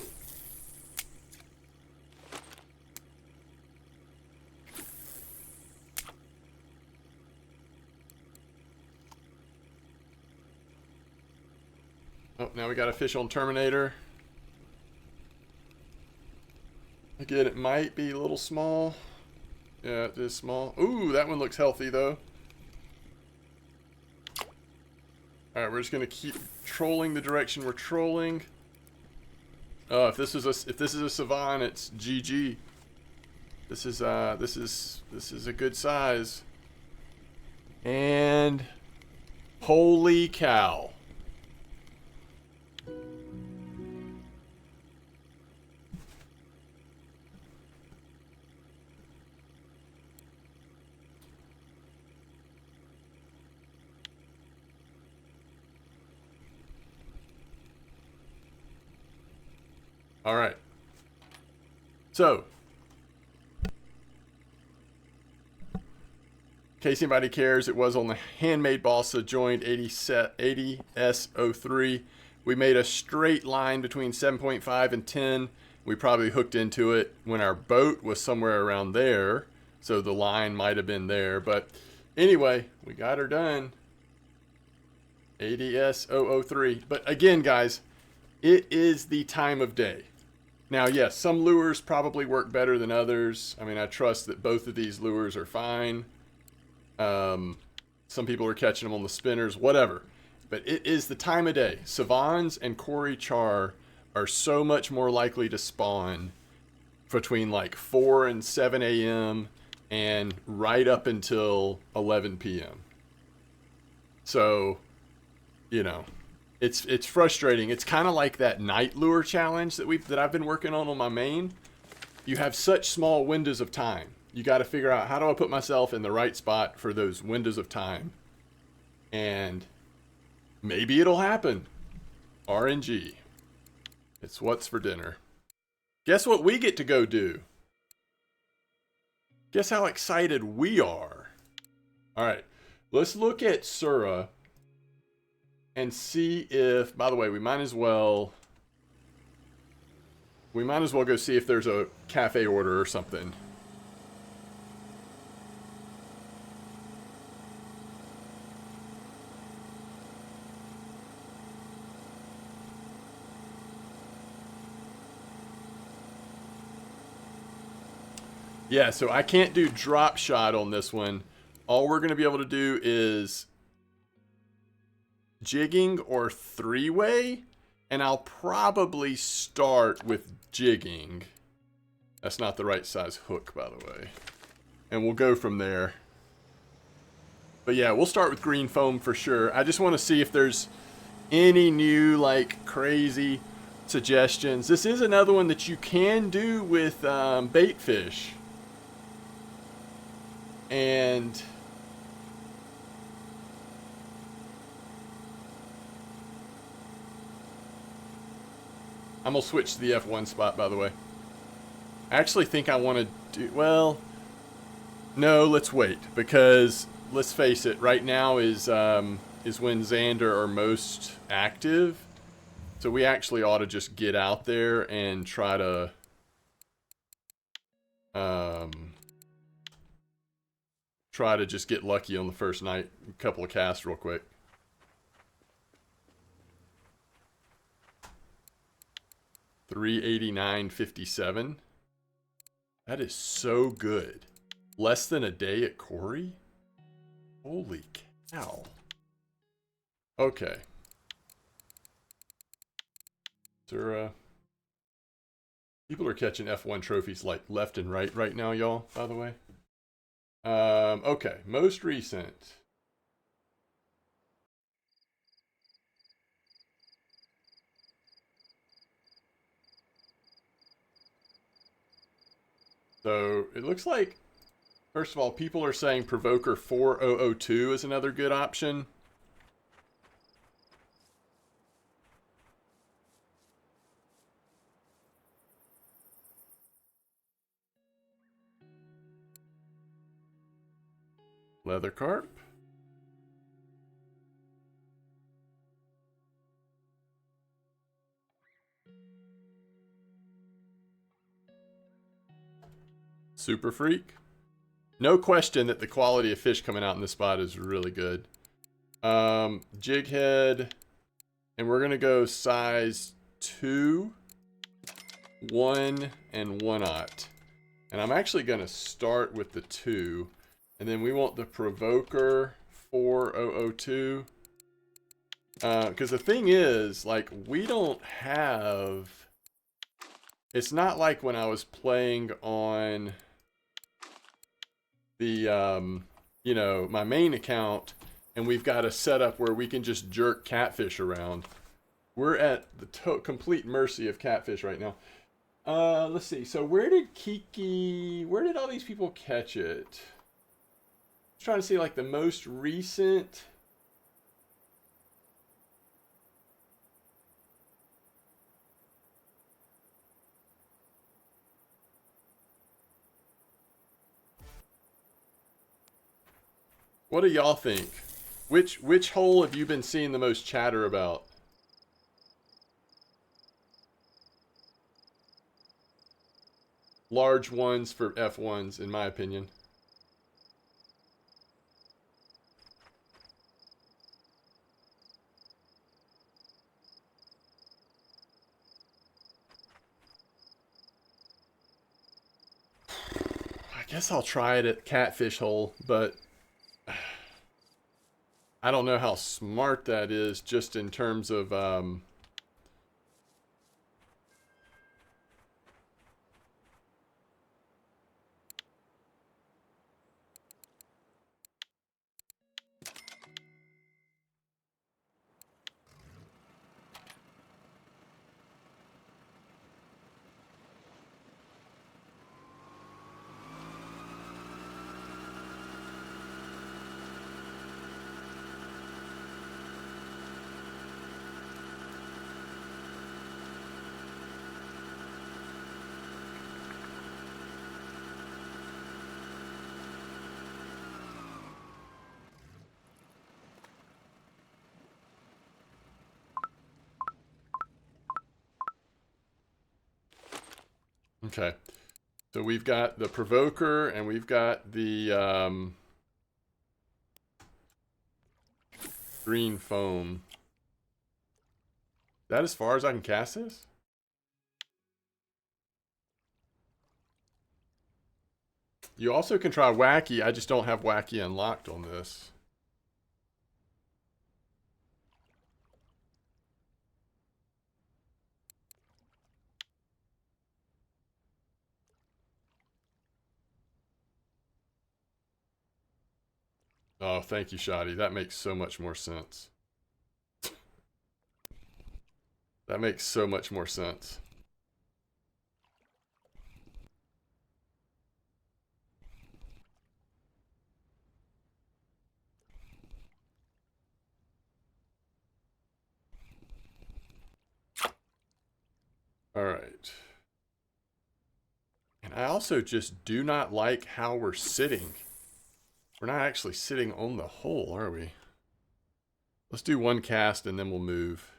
Oh, now we got a fish on Terminator. Again, it might be a little small. Yeah, it is small. Ooh, that one looks healthy though. Alright, we're just gonna keep trolling the direction we're trolling. Oh, if this is a Savan, it's GG. This is a good size. And holy cow. All right. So, in case anybody cares, it was on the Handmade Balsa joined 80S03. We made a straight line between 7.5 and 10. We probably hooked into it when our boat was somewhere around there, so the line might have been there. But anyway, we got her done. 80S003. But again, guys, it is the time of day. Now, yes, some lures probably work better than others. I mean, I trust that both of these lures are fine. Some people are catching them on the spinners, whatever. But it is the time of day. Savans and Cory char are so much more likely to spawn between like 4 and 7 a.m. and right up until 11 p.m. So, you know, it's frustrating. It's kind of like that night lure challenge that I've been working on my main. You have such small windows of time. You got to figure out, how do I put myself in the right spot for those windows of time? And maybe it'll happen. RNG. It's what's for dinner. Guess what we get to go do? Guess how excited we are. All right, let's look at Sura and see if, by the way, we might as well go see if there's a cafe order or something. Yeah, so I can't do drop shot on this one. All we're going to be able to do is jigging or three-way, and I'll probably start with jigging. That's not the right size hook, by the way. And we'll go from there. But yeah, we'll start with green foam for sure. I just want to see if there's any new, like, crazy suggestions. This is another one that you can do with bait fish. And I'm gonna switch to the F1 spot, by the way. I actually think I want to do, well, no, let's wait, because let's face it, right now is when Xander are most active. So we actually ought to just get out there and try to just get lucky on the first night. A couple of casts real quick. $389.57. That is so good. Less than a day at Corey? Holy cow. Okay. Sura. People are catching F1 trophies like left and right now, y'all, by the way. Okay, most recent. So it looks like, first of all, people are saying Provoker 4002 is another good option. Leather carp. Super Freak. No question that the quality of fish coming out in this spot is really good. Jig head. And we're going to go size 2, 1, and 1/0. And I'm actually going to start with the 2. And then we want the Provoker 4002. Because the thing is, like, we don't have... It's not like when I was playing on the, you know, my main account, and we've got a setup where we can just jerk catfish around. We're at the complete mercy of catfish right now. Let's see. So where did all these people catch it? Trying to see like the most recent. What do y'all think? Which hole have you been seeing the most chatter about? Large ones for F1s, in my opinion. I guess I'll try it at Catfish Hole, but I don't know how smart that is just in terms of Okay. So we've got the provoker and we've got the green foam. Is that as far as I can cast this? You also can try wacky. I just don't have wacky unlocked on this. Oh, thank you, Shoddy. That makes so much more sense. That makes so much more sense. All right. And I also just do not like how we're sitting. We're not actually sitting on the hole, are we? Let's do one cast and then we'll move.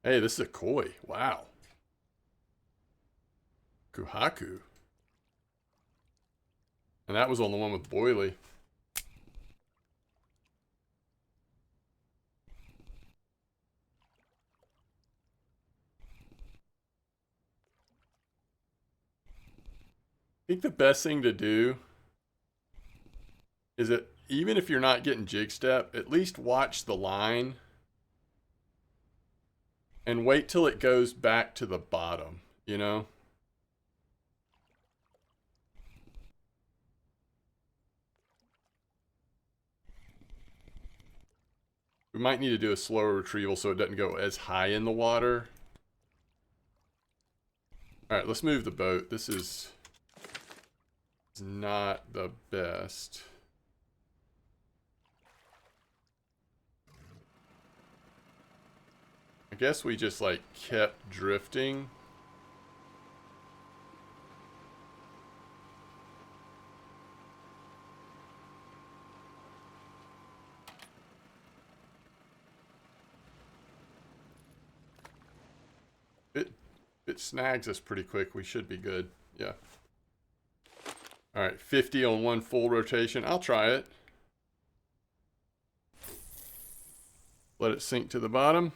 Hey, this is a koi. Wow. Kuhaku. And that was on the one with Boily. I think the best thing to do is that even if you're not getting jig step, at least watch the line and wait till it goes back to the bottom, you know? We might need to do a slower retrieval so it doesn't go as high in the water. All right, let's move the boat. This is not the best. I guess we just like kept drifting. It snags us pretty quick. We should be good. Yeah. All right, 50 on one full rotation. I'll try it. Let it sink to the bottom.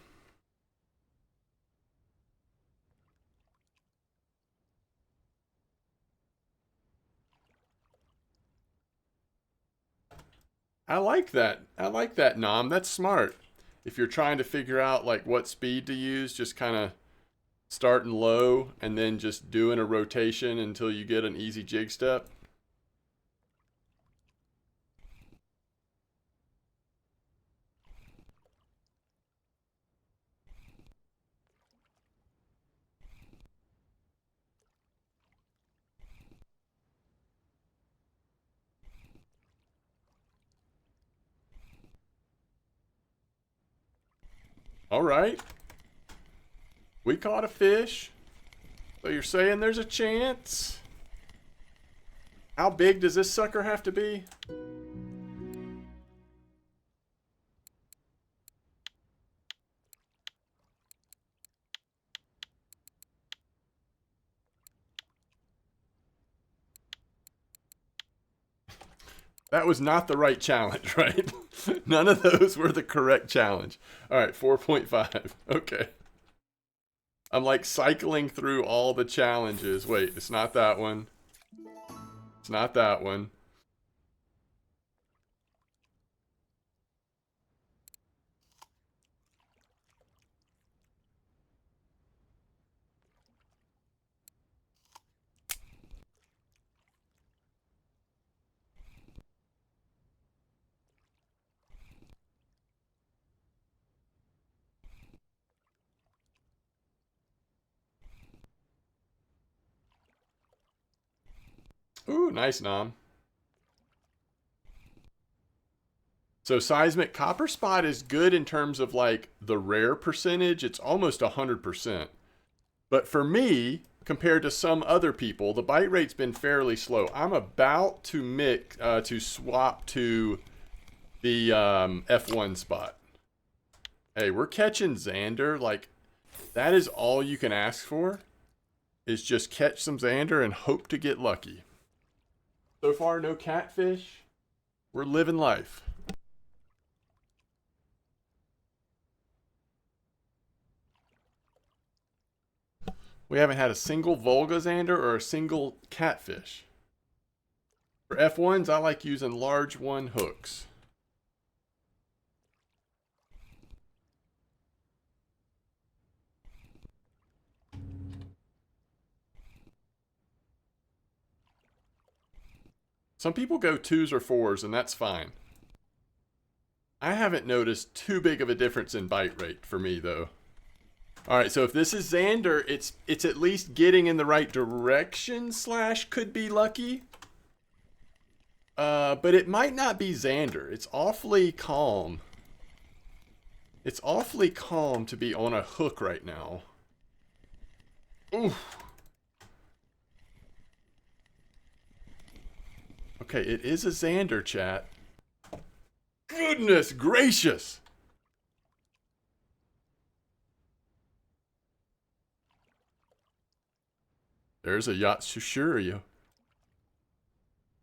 I like that. I like that, Nom. That's smart. If you're trying to figure out like what speed to use, just kind of starting low and then just doing a rotation until you get an easy jig step. All right. We caught a fish. So you're saying there's a chance? How big does this sucker have to be? That was not the right challenge, right? None of those were the correct challenge. All right, 4.5. Okay. I'm like cycling through all the challenges. Wait, it's not that one. It's not that one. Ooh, nice, Nom. So seismic copper spot is good in terms of like the rare percentage. It's almost 100%. But for me, compared to some other people, the bite rate's been fairly slow. I'm about to to swap to the F1 spot. Hey, we're catching Xander. Like, that is all you can ask for. is just catch some zander and hope to get lucky. So far, no catfish. We're living life. We haven't had a single Volga zander or a single catfish. For F1s, I like using large one hooks. Some people go 2s or 4s, and that's fine. I haven't noticed too big of a difference in bite rate for me, though. All right, so if this is zander, it's at least getting in the right direction / could be lucky. But it might not be zander. It's awfully calm. It's awfully calm to be on a hook right now. Oof. Okay, it is a zander, chat. Goodness gracious! There's a Yatsushiryu.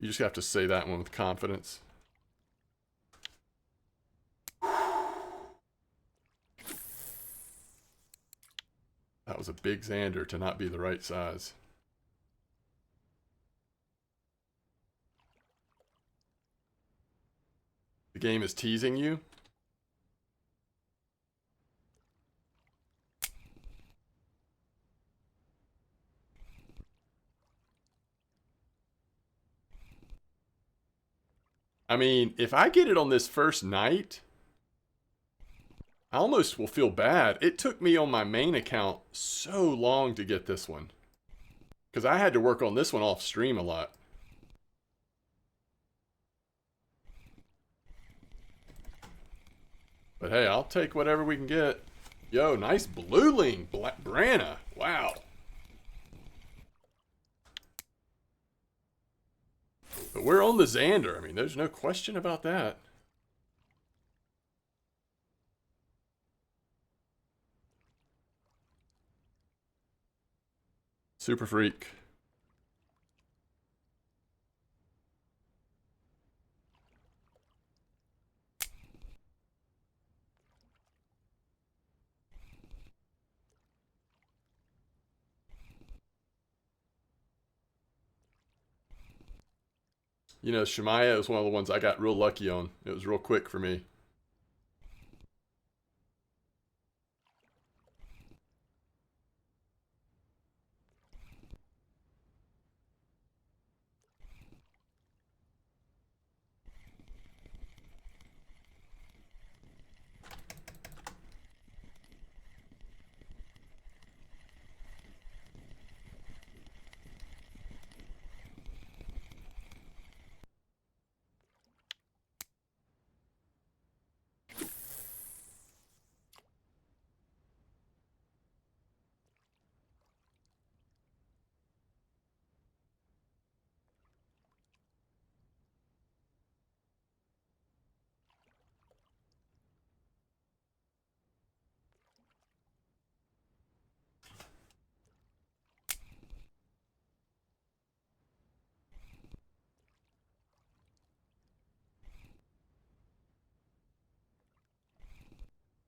You just have to say that one with confidence. That was a big zander to not be the right size. The game is teasing you. I mean, if I get it on this first night, I almost will feel bad. It took me on my main account so long to get this one. Because I had to work on this one off stream a lot. But hey, I'll take whatever we can get. Yo, nice blueling, Brana. Wow. But we're on the zander. I mean, there's no question about that. Super freak. You know, Shemaya is one of the ones I got real lucky on. It was real quick for me.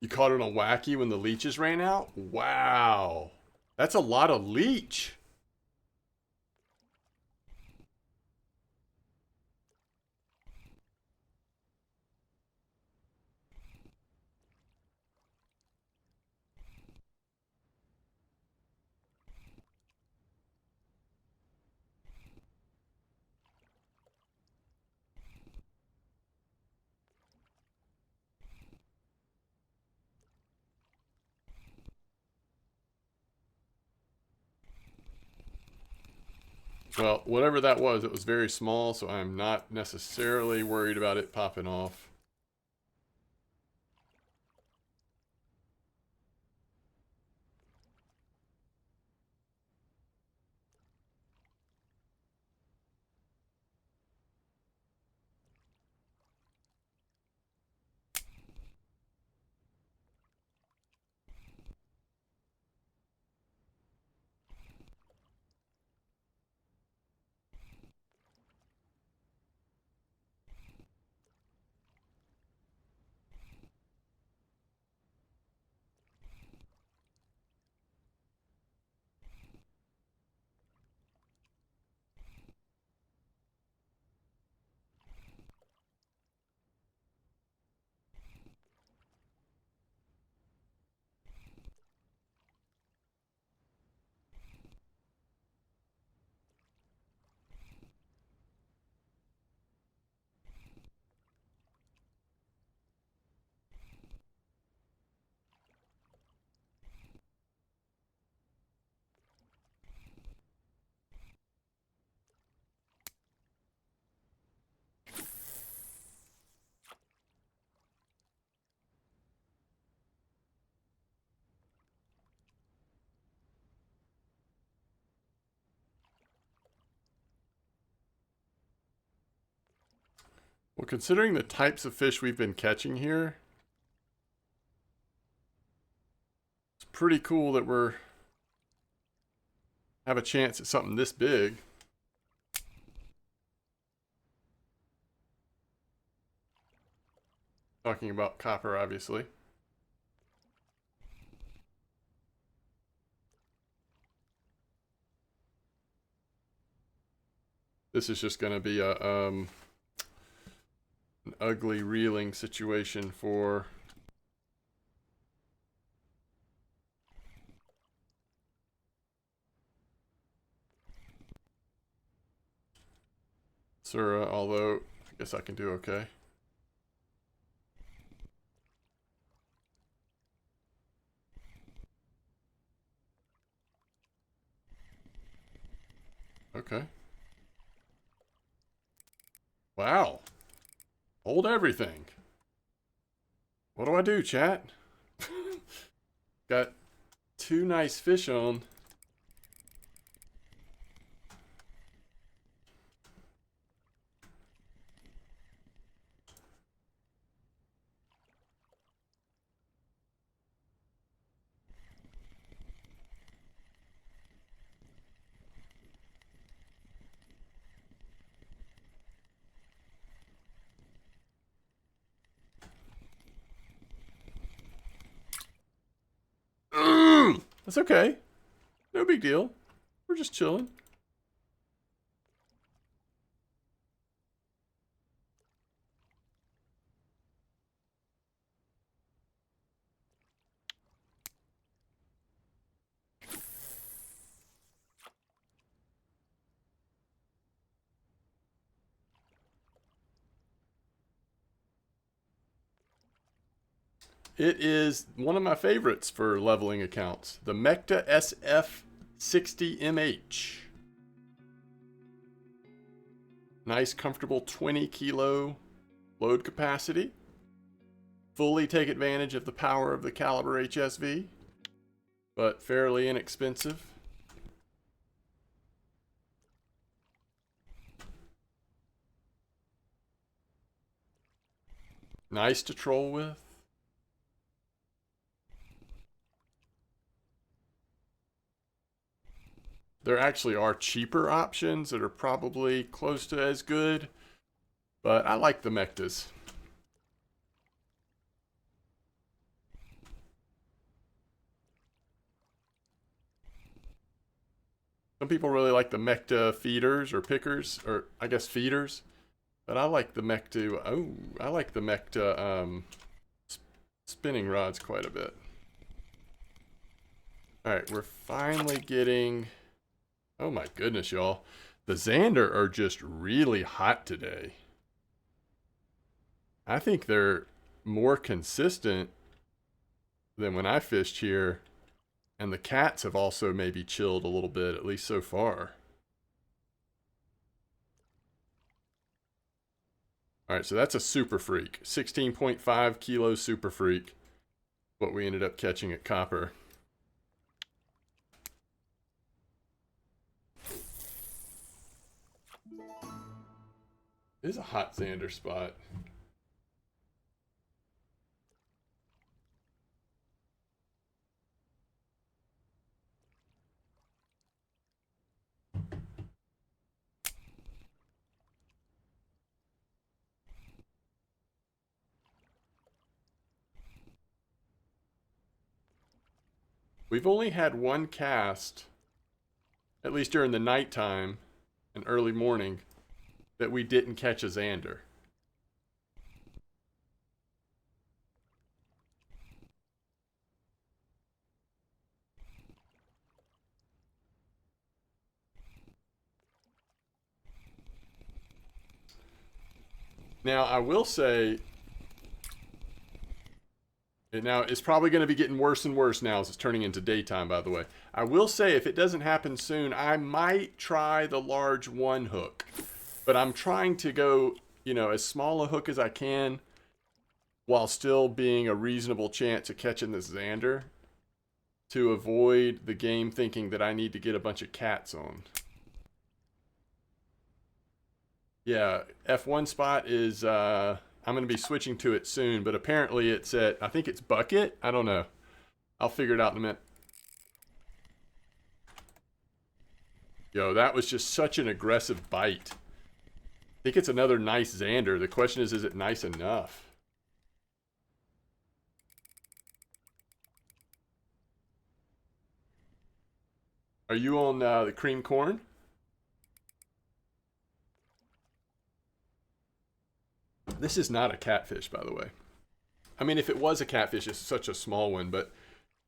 You caught it on Wacky when the leeches ran out? Wow. That's a lot of leech. Well, whatever that was, it was very small, so I'm not necessarily worried about it popping off. Well, considering the types of fish we've been catching here, it's pretty cool that we're have a chance at something this big. Talking about copper, obviously. This is just going to be a an ugly reeling situation for Sura, although I guess I can do okay. Okay. Wow. Hold everything. What do I do, chat? Got 2 nice fish on. That's okay. No big deal. We're just chilling. It is one of my favorites for leveling accounts, the Mekta SF60MH. Nice, comfortable 20 kilo load capacity. Fully take advantage of the power of the Caliber HSV, but fairly inexpensive. Nice to troll with. There actually are cheaper options that are probably close to as good, but I like the Mektas. Some people really like the Mekta feeders or pickers, or I guess feeders, but I like the Mekta. Oh, I like the Mekta spinning rods quite a bit. All right, we're finally getting. Oh my goodness, y'all. The Zander are just really hot today. I think they're more consistent than when I fished here. And the cats have also maybe chilled a little bit, at least so far. All right, so that's a Super Freak. 16.5 kilo Super Freak. What we ended up catching at Copper. It is a hot Zander spot. We've only had one cast, at least during the nighttime and early morning, that we didn't catch a Zander. Now, I will say, now it's probably going to be getting worse and worse now as it's turning into daytime, by the way. I will say, if it doesn't happen soon, I might try the large 1 hook. But I'm trying to go, you know, as small a hook as I can while still being a reasonable chance of catching this Zander to avoid the game thinking that I need to get a bunch of cats on. Yeah, F1 spot is, I'm going to be switching to it soon, but apparently it's at, I think it's bucket. I don't know. I'll figure it out in a minute. Yo, that was just such an aggressive bite. I think it's another nice Xander. The question is it nice enough? Are you on the cream corn? This is not a catfish, by the way. I mean, if it was a catfish, it's such a small one, but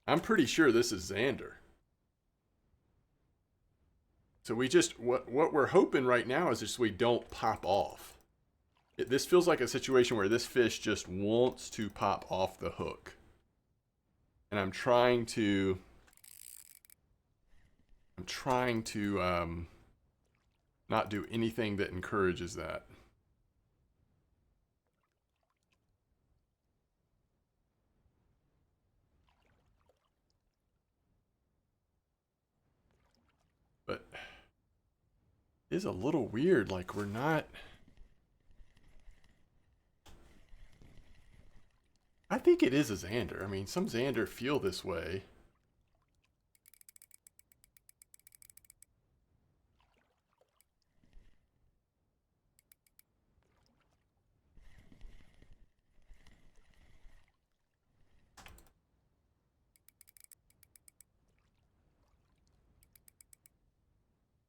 I'm pretty sure this is Xander. So we just, what we're hoping right now is just we don't pop off. This feels like a situation where this fish just wants to pop off the hook. And I'm trying to not do anything that encourages that. But it is a little weird, like we're not... I think it is a Xander. I mean, some Xander feel this way.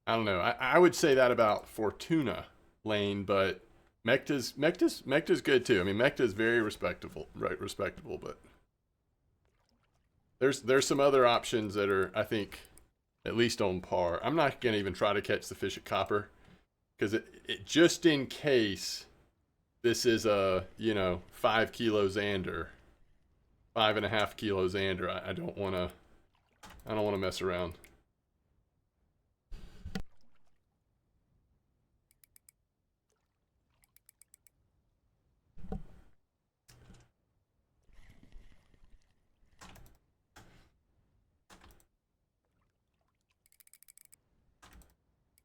I don't know. I would say that about Fortuna Lane, but Mecta's good too. I mean, Mecta's very respectable, right? Respectable, but there's some other options that are, I think, at least on par. I'm not gonna even try to catch the fish at Copper because it just in case this is a 5 kilo Xander, 5.5 kilo Xander. I don't wanna mess around.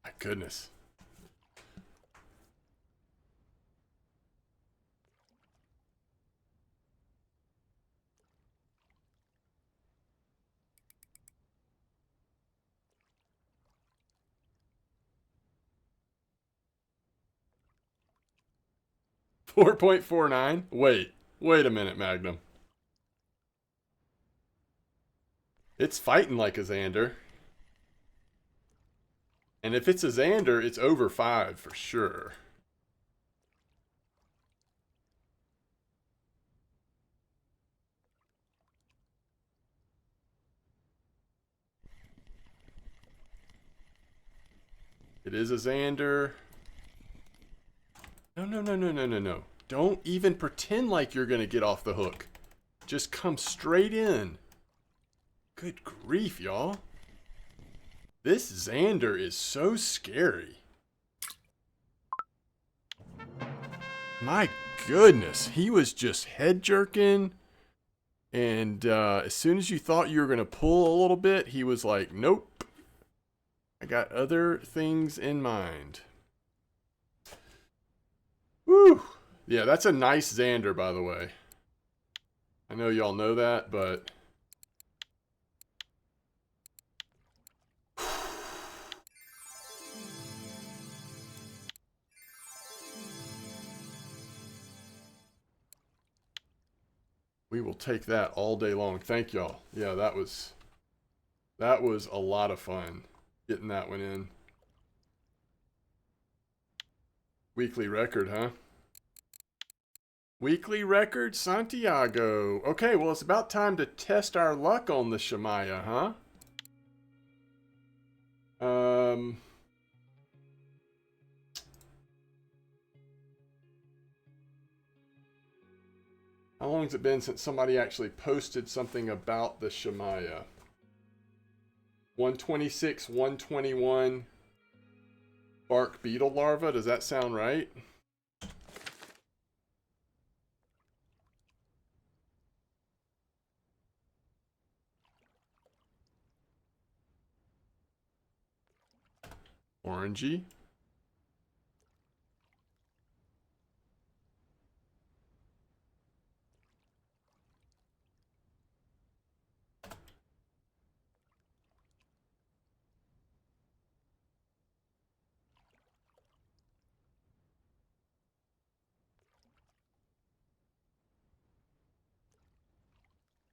My goodness. $4.49. Wait a minute, Magnum. It's fighting like a Xander. And if it's a Xander, it's over 5 for sure. It is a Xander. No. Don't even pretend like you're going to get off the hook. Just come straight in. Good grief, y'all. This Xander is so scary. My goodness. He was just head jerking. And as soon as you thought you were going to pull a little bit, he was like, nope. I got other things in mind. Woo! Yeah, that's a nice Xander, by the way. I know y'all know that, but... we will take that all day long. Thank y'all. Yeah, that was a lot of fun getting that one in. Weekly record, huh? Weekly record, Santiago. Okay, well, it's about time to test our luck on the Shamaya, huh? How long has it been since somebody actually posted something about the Shamaya? 126, 121 bark beetle larva. Does that sound right? Orangey.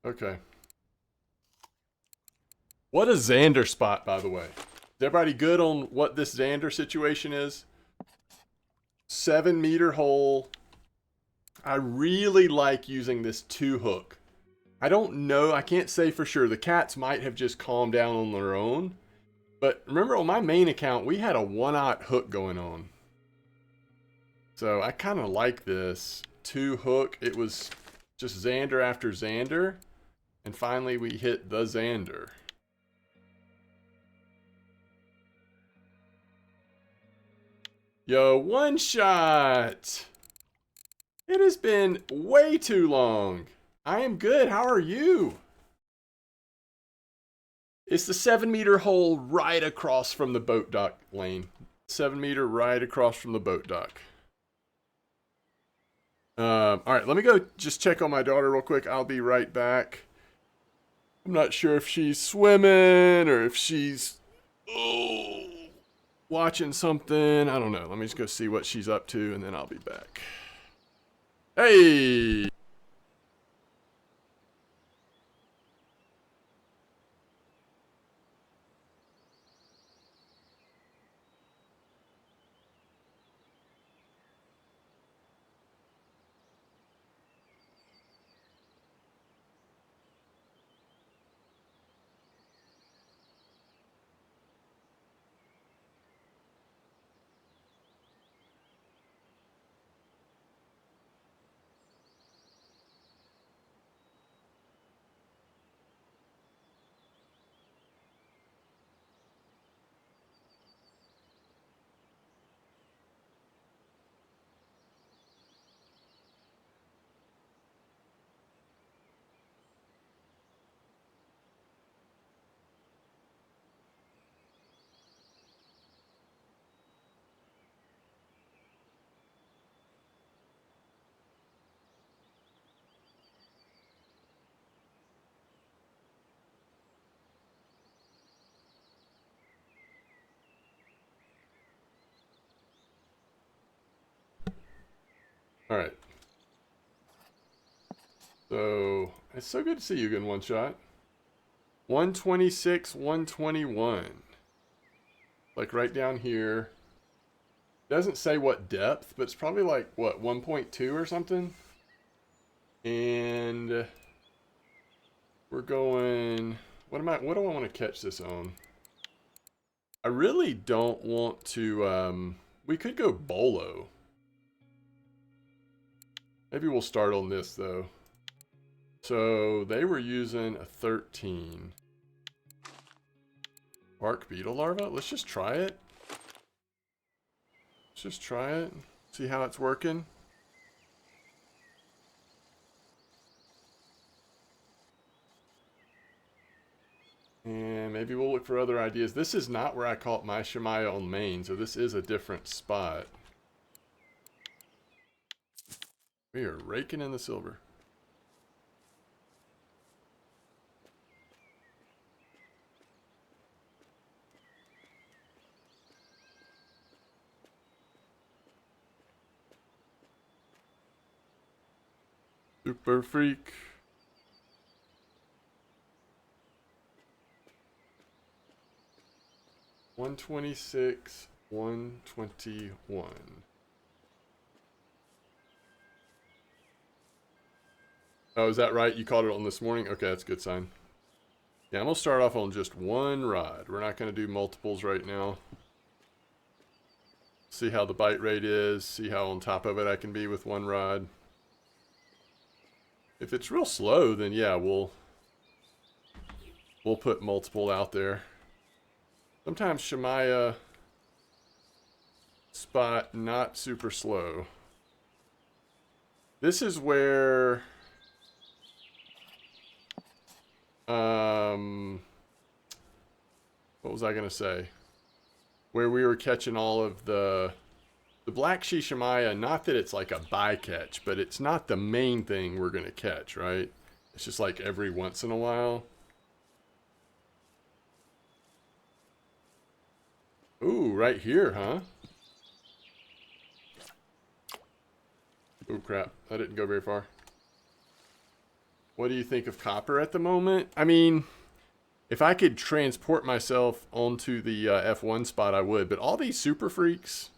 Okay. What a Xander spot, by the way. Is everybody good on what this Xander situation is? 7-meter hole. I really like using this 2-hook. I don't know. I can't say for sure. The cats might have just calmed down on their own. But remember on my main account, we had a 1-aught hook going on. So I kind of like this 2-hook. It was just Xander after Xander. And finally we hit the Xander. Yo, one shot! It has been way too long. I am good. How are you? It's the 7-meter hole right across from the boat dock lane. 7-meter right across from the boat dock. All right, let me go just check on my daughter real quick. I'll be right back. I'm not sure if she's swimming or if she's watching something. I don't know. Let me just go see what she's up to, and then I'll be back. Hey! All right. So, it's so good to see you again, One Shot. 126, 121. Like right down here. Doesn't say what depth, but it's probably like, what, 1.2 or something? And we're going... What do I want to catch this on? I really don't want to... we could go bolo. Maybe we'll start on this, though. So, they were using a 13. Bark beetle larva? Let's just try it. Let's just try it. See how it's working. And maybe we'll look for other ideas. This is not where I caught my Shemaya on main, so this is a different spot. We are raking in the silver. Super freak. $126, $121. Oh, is that right? You caught it on this morning? Okay, that's a good sign. Yeah, I'm going to start off on just one rod. We're not going to do multiples right now. See how the bite rate is. See how on top of it I can be with one rod. If it's real slow, then yeah, we'll put multiple out there. Sometimes Shemaya spot not super slow. This is where what was I gonna say? Where we were catching all of the Black She Shemaya, not that it's like a bycatch, but it's not the main thing we're gonna catch, right? It's just like every once in a while. Ooh, right here, huh? Ooh, crap. That didn't go very far. What do you think of copper at the moment? I mean, if I could transport myself onto the F1 spot, I would. But all these super freaks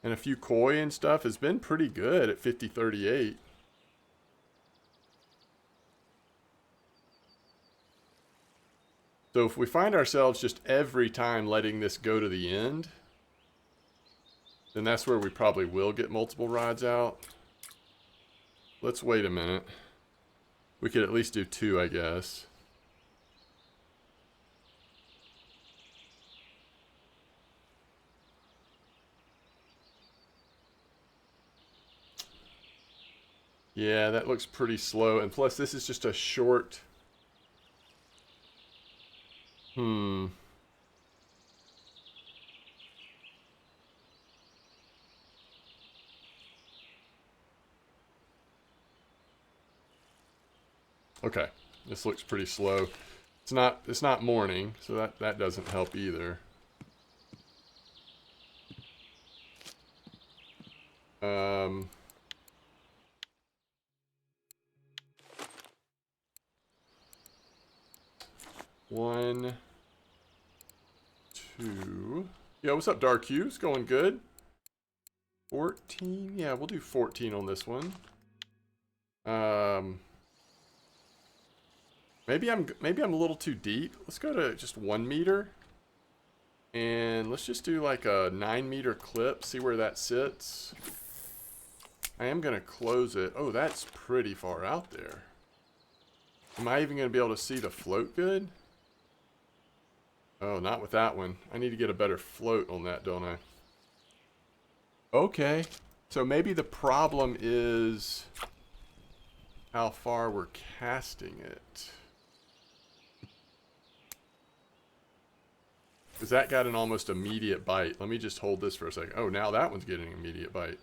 and a few koi and stuff has been pretty good at 50.38. So if we find ourselves just every time letting this go to the end, then that's where we probably will get multiple rides out. Let's wait a minute. We could at least do 2, I guess. Yeah, that looks pretty slow. And plus, this is just a short... Okay, this looks pretty slow. It's not morning, so that doesn't help either. One, two. Yeah, what's up, Dark Hughes? Going good. 14. Yeah, we'll do 14 on this one. Maybe I'm a little too deep. Let's go to just 1 meter. And let's just do like a 9-meter clip, see where that sits. I am gonna close it. Oh, that's pretty far out there. Am I even gonna be able to see the float good? Oh, not with that one. I need to get a better float on that, don't I? Okay. So maybe the problem is how far we're casting it. Because that got an almost immediate bite. Let me just hold this for a second. Oh, now that one's getting an immediate bite.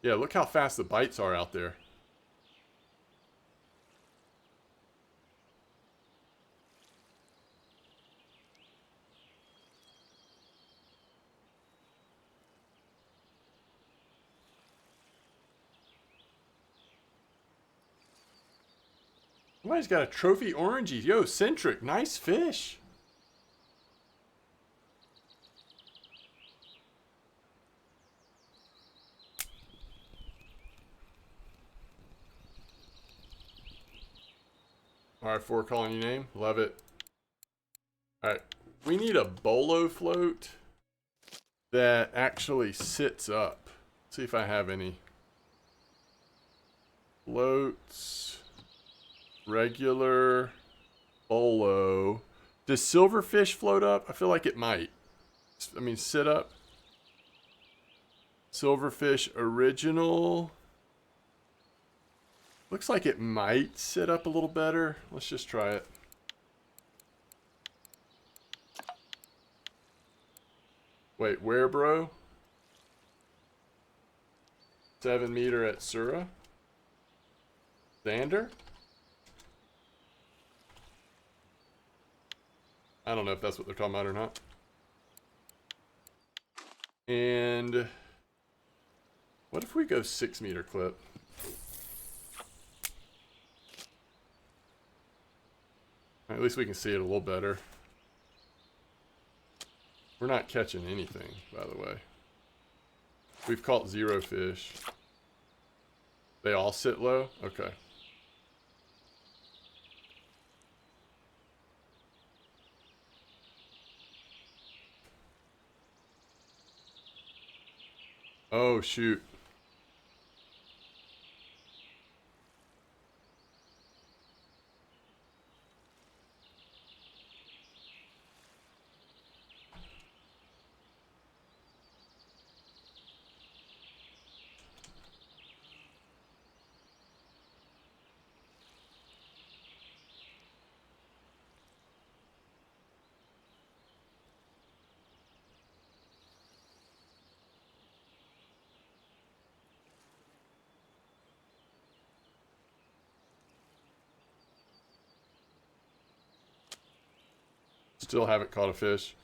Yeah, look how fast the bites are out there. Somebody's got a trophy orangey. Yo, Centric, nice fish. Alright, 4 calling your name. Love it. Alright, we need a bolo float that actually sits up. Let's see if I have any. Floats. Regular. Bolo. Does silverfish float up? I feel like it might. I mean, sit up. Silverfish original. Looks like it might sit up a little better. Let's just try it. Wait, where, bro? 7 meter at Sura? Xander? I don't know if that's what they're talking about or not. And what if we go 6 meter clip? At least we can see it a little better. We're not catching anything, by the way. We've caught 0 fish. They all sit low? Okay. Oh, shoot. Still haven't caught a fish.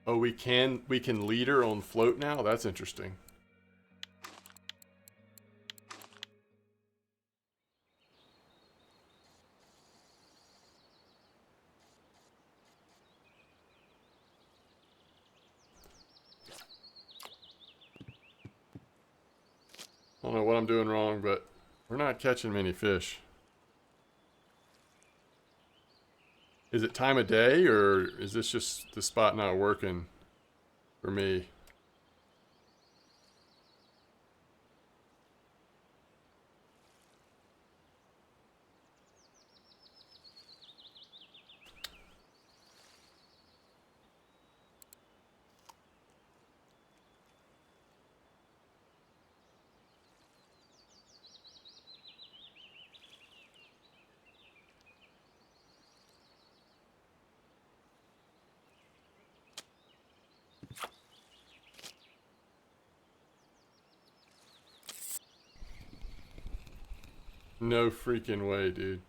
Oh, we can leader on float now? That's interesting. I don't know what I'm doing wrong, but we're not catching many fish. Is it time of day, or is this just the spot not working for me? No freaking way, dude.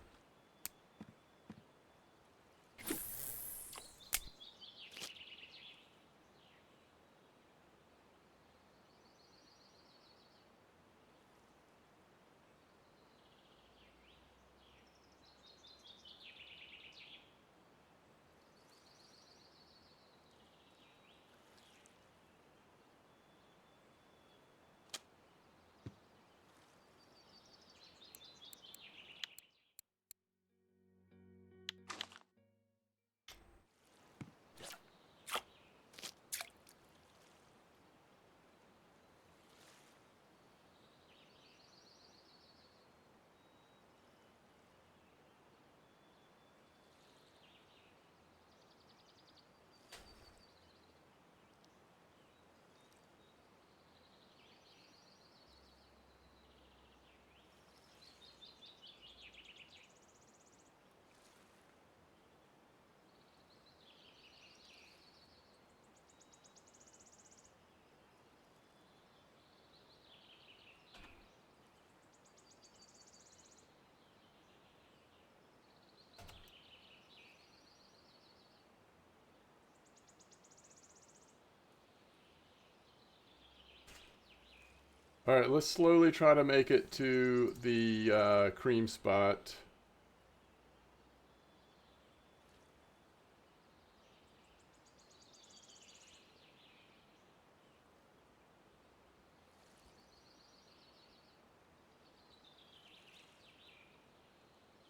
All right, let's slowly try to make it to the cream spot.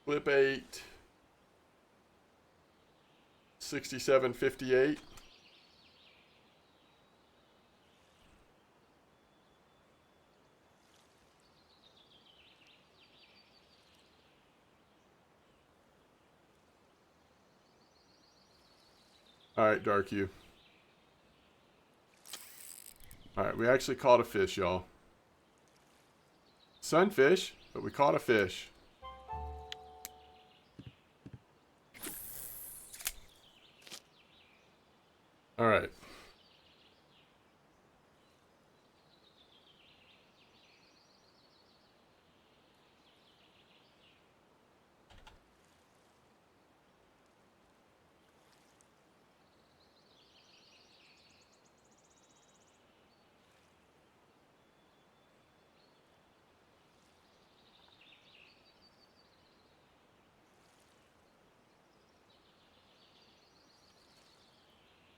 Flip 8, 67.58. All right, Dark You. All right, we actually caught a fish, y'all. Sunfish, but we caught a fish. All right.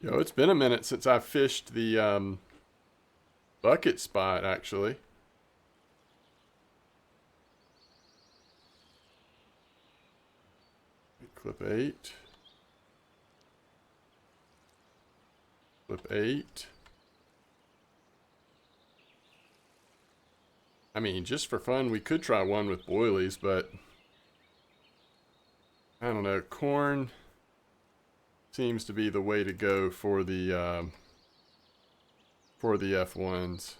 Yo, it's been a minute since I fished the bucket spot, actually. Clip 8. Clip 8. I mean, just for fun, we could try one with boilies, but I don't know. Corn seems to be the way to go for the F1s.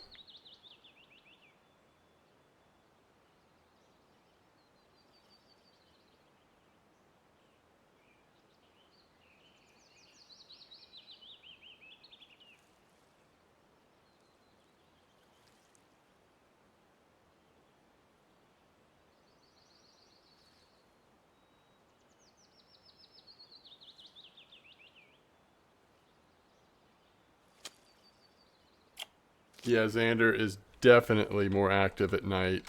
Yeah, Xander is definitely more active at night.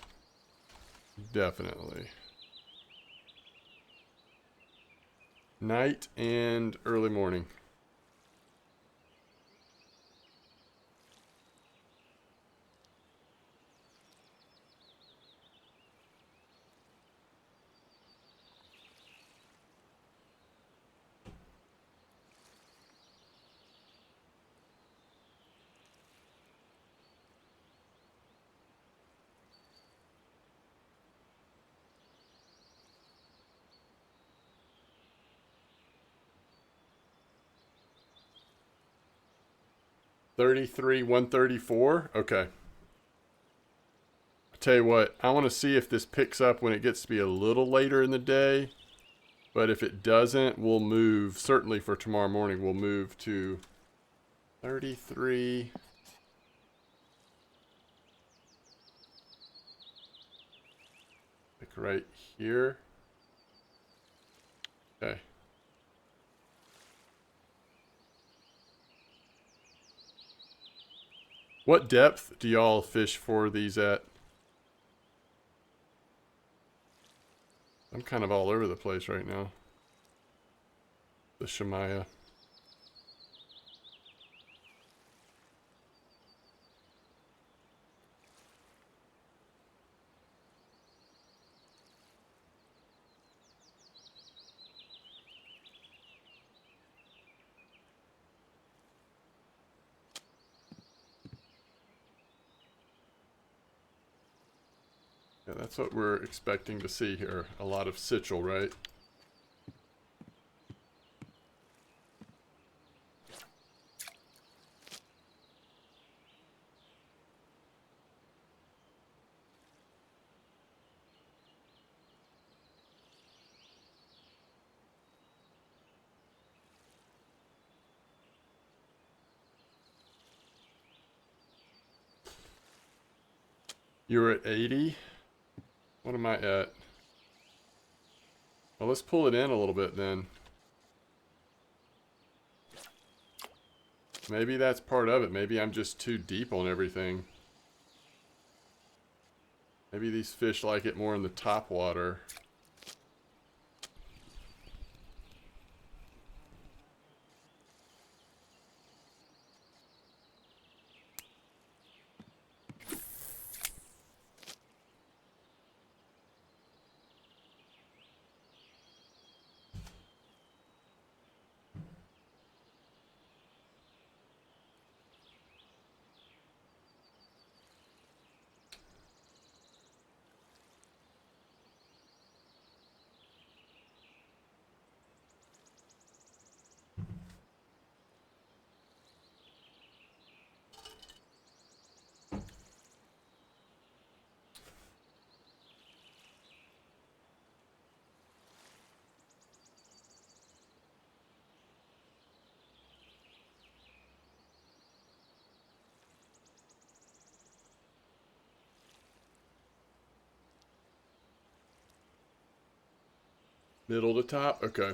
Definitely. Night and early morning. $33, $134. Okay. I tell you what, I want to see if this picks up when it gets to be a little later in the day. But if it doesn't, we'll move. Certainly for tomorrow morning, we'll move to 33. Like right here. Okay. What depth do y'all fish for these at? I'm kind of all over the place right now. The Shamaya. Yeah, that's what we're expecting to see here. A lot of Sichel, right? You're at 80. What am I at? Well, let's pull it in a little bit then. Maybe that's part of it. Maybe I'm just too deep on everything. Maybe these fish like it more in the top water. Middle to top? Okay.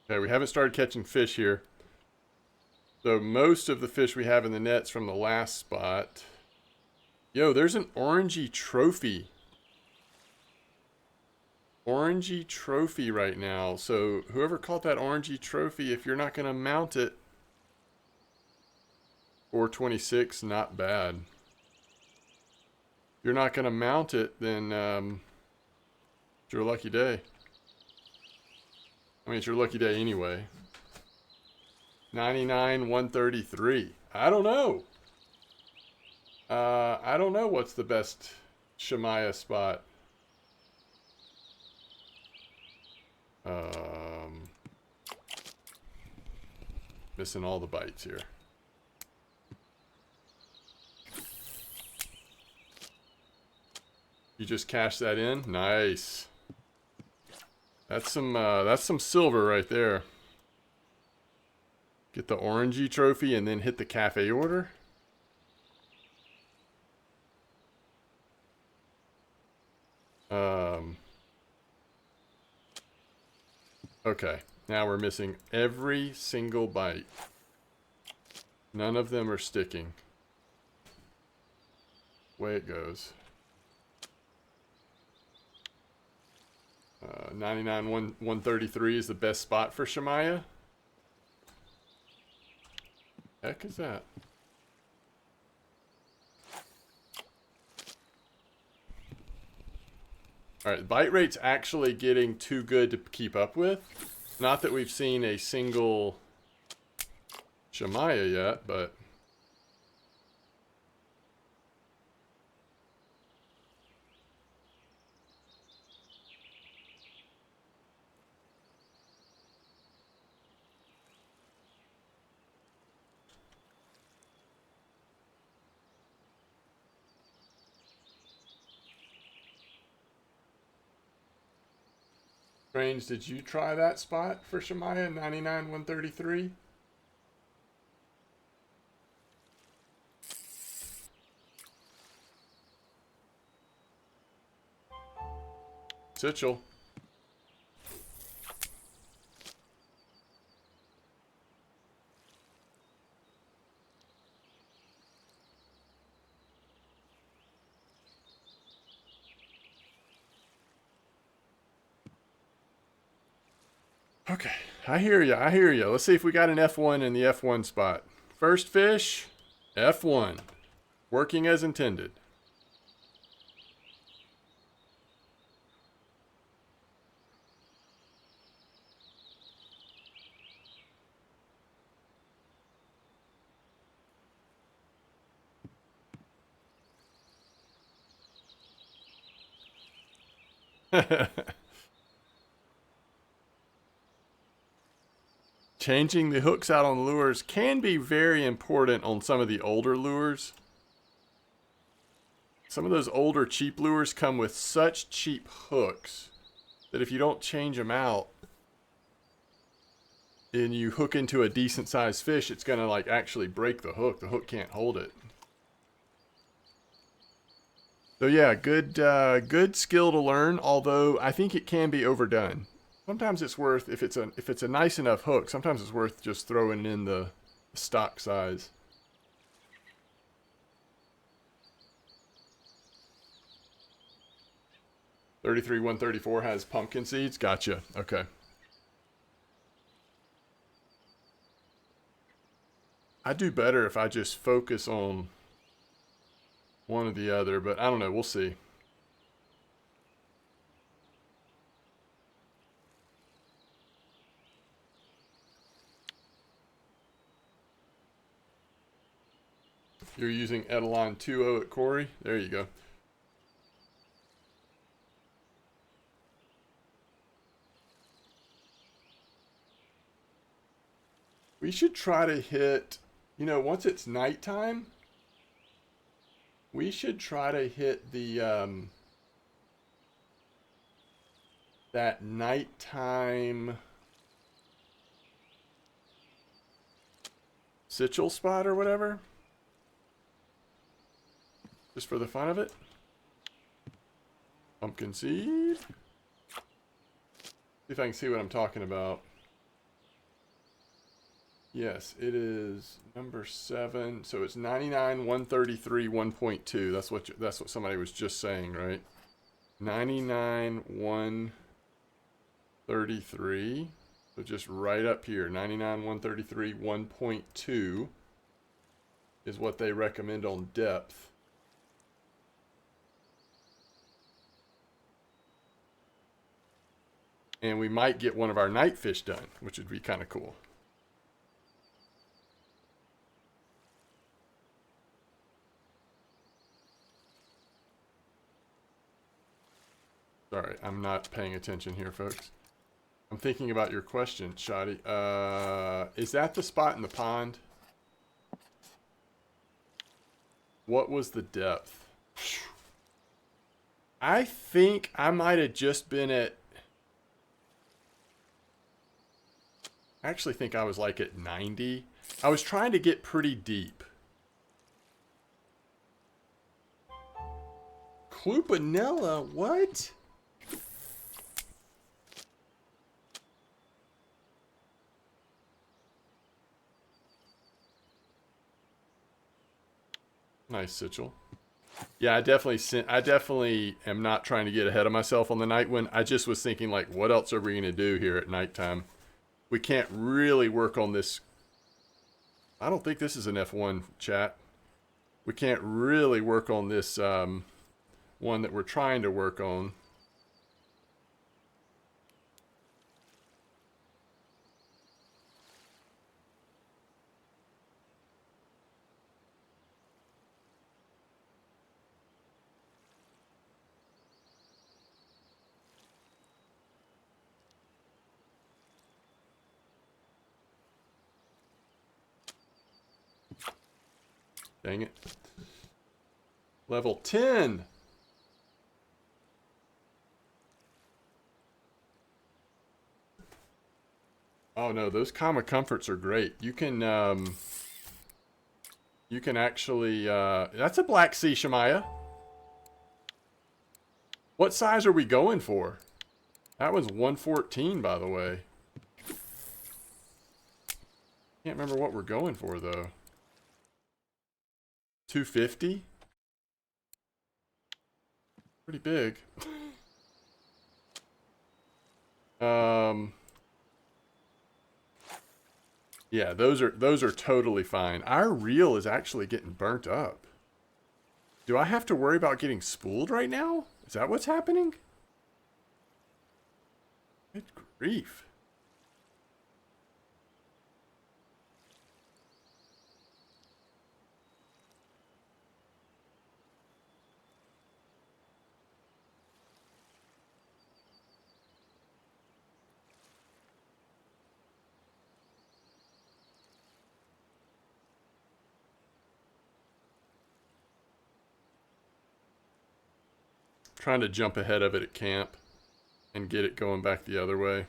Okay, we haven't started catching fish here. So most of the fish we have in the net's from the last spot. Yo, there's an orangey trophy. Orangey trophy right now. So whoever caught that orangey trophy, if you're not going to mount it, 426, not bad. If you're not going to mount it, then it's your lucky day. I mean, it's your lucky day anyway. 99, 133. I don't know. I don't know what's the best Shamaya spot. Missing all the bites here. You just cash that in? Nice. That's some silver right there. Get the orangey trophy and then hit the cafe order. Okay, now we're missing every single bite. None of them are sticking. Way it goes. 133 is the best spot for Shemaya. Heck is that? Alright, bite rate's actually getting too good to keep up with. Not that we've seen a single Shemaya yet, but... Strange, did you try that spot for Shemaya, 99-133? Sitchell. Okay, I hear you. I hear you. Let's see if we got an F1 in the F1 spot. First fish, F1. Working as intended. Changing the hooks out on lures can be very important on some of the older lures. Some of those older cheap lures come with such cheap hooks that if you don't change them out and you hook into a decent sized fish, it's gonna like actually break the hook. The hook can't hold it. So yeah, good skill to learn, although I think it can be overdone. Sometimes it's worth, if it's a nice enough hook, sometimes it's worth just throwing in the stock size. $33,134 has pumpkin seeds. Gotcha. Okay. I do better if I just focus on one or the other, but I don't know. We'll see. You're using Edelon 2.0 at Corey. There you go. We should try to hit, you know, once it's nighttime, we should try to hit the, that nighttime Sitchell spot or whatever. Just for the fun of it. Pumpkin seed. See if I can see what I'm talking about. Yes, it is number 7. So it's 99-133 1.2. That's what somebody was just saying, right? 99-133. So just right up here, 99-133 1.2 is what they recommend on depth. And we might get one of our night fish done, which would be kind of cool. Sorry, I'm not paying attention here, folks. I'm thinking about your question, Shoddy. Is that the spot in the pond? What was the depth? I think I might have just been at... I actually think I was like at 90. I was trying to get pretty deep. Clupanella? What? Nice, Sitchell. Yeah, I definitely am not trying to get ahead of myself on the night one. I just was thinking, like, what else are we going to do here at nighttime? We can't really work on this. I don't think this is an F1 chat. We can't really work on this one that we're trying to work on. Dang it. Level 10. Oh no, those Kama Comforts are great. You can actually, that's a Black Sea, Shemaya. What size are we going for? That was 114, by the way. Can't remember what we're going for, though. 250? Pretty big. Yeah, those are totally fine. Our reel is actually getting burnt up. Do I have to worry about getting spooled right now? Is that what's happening? Good grief. Trying to jump ahead of it at camp and get it going back the other way.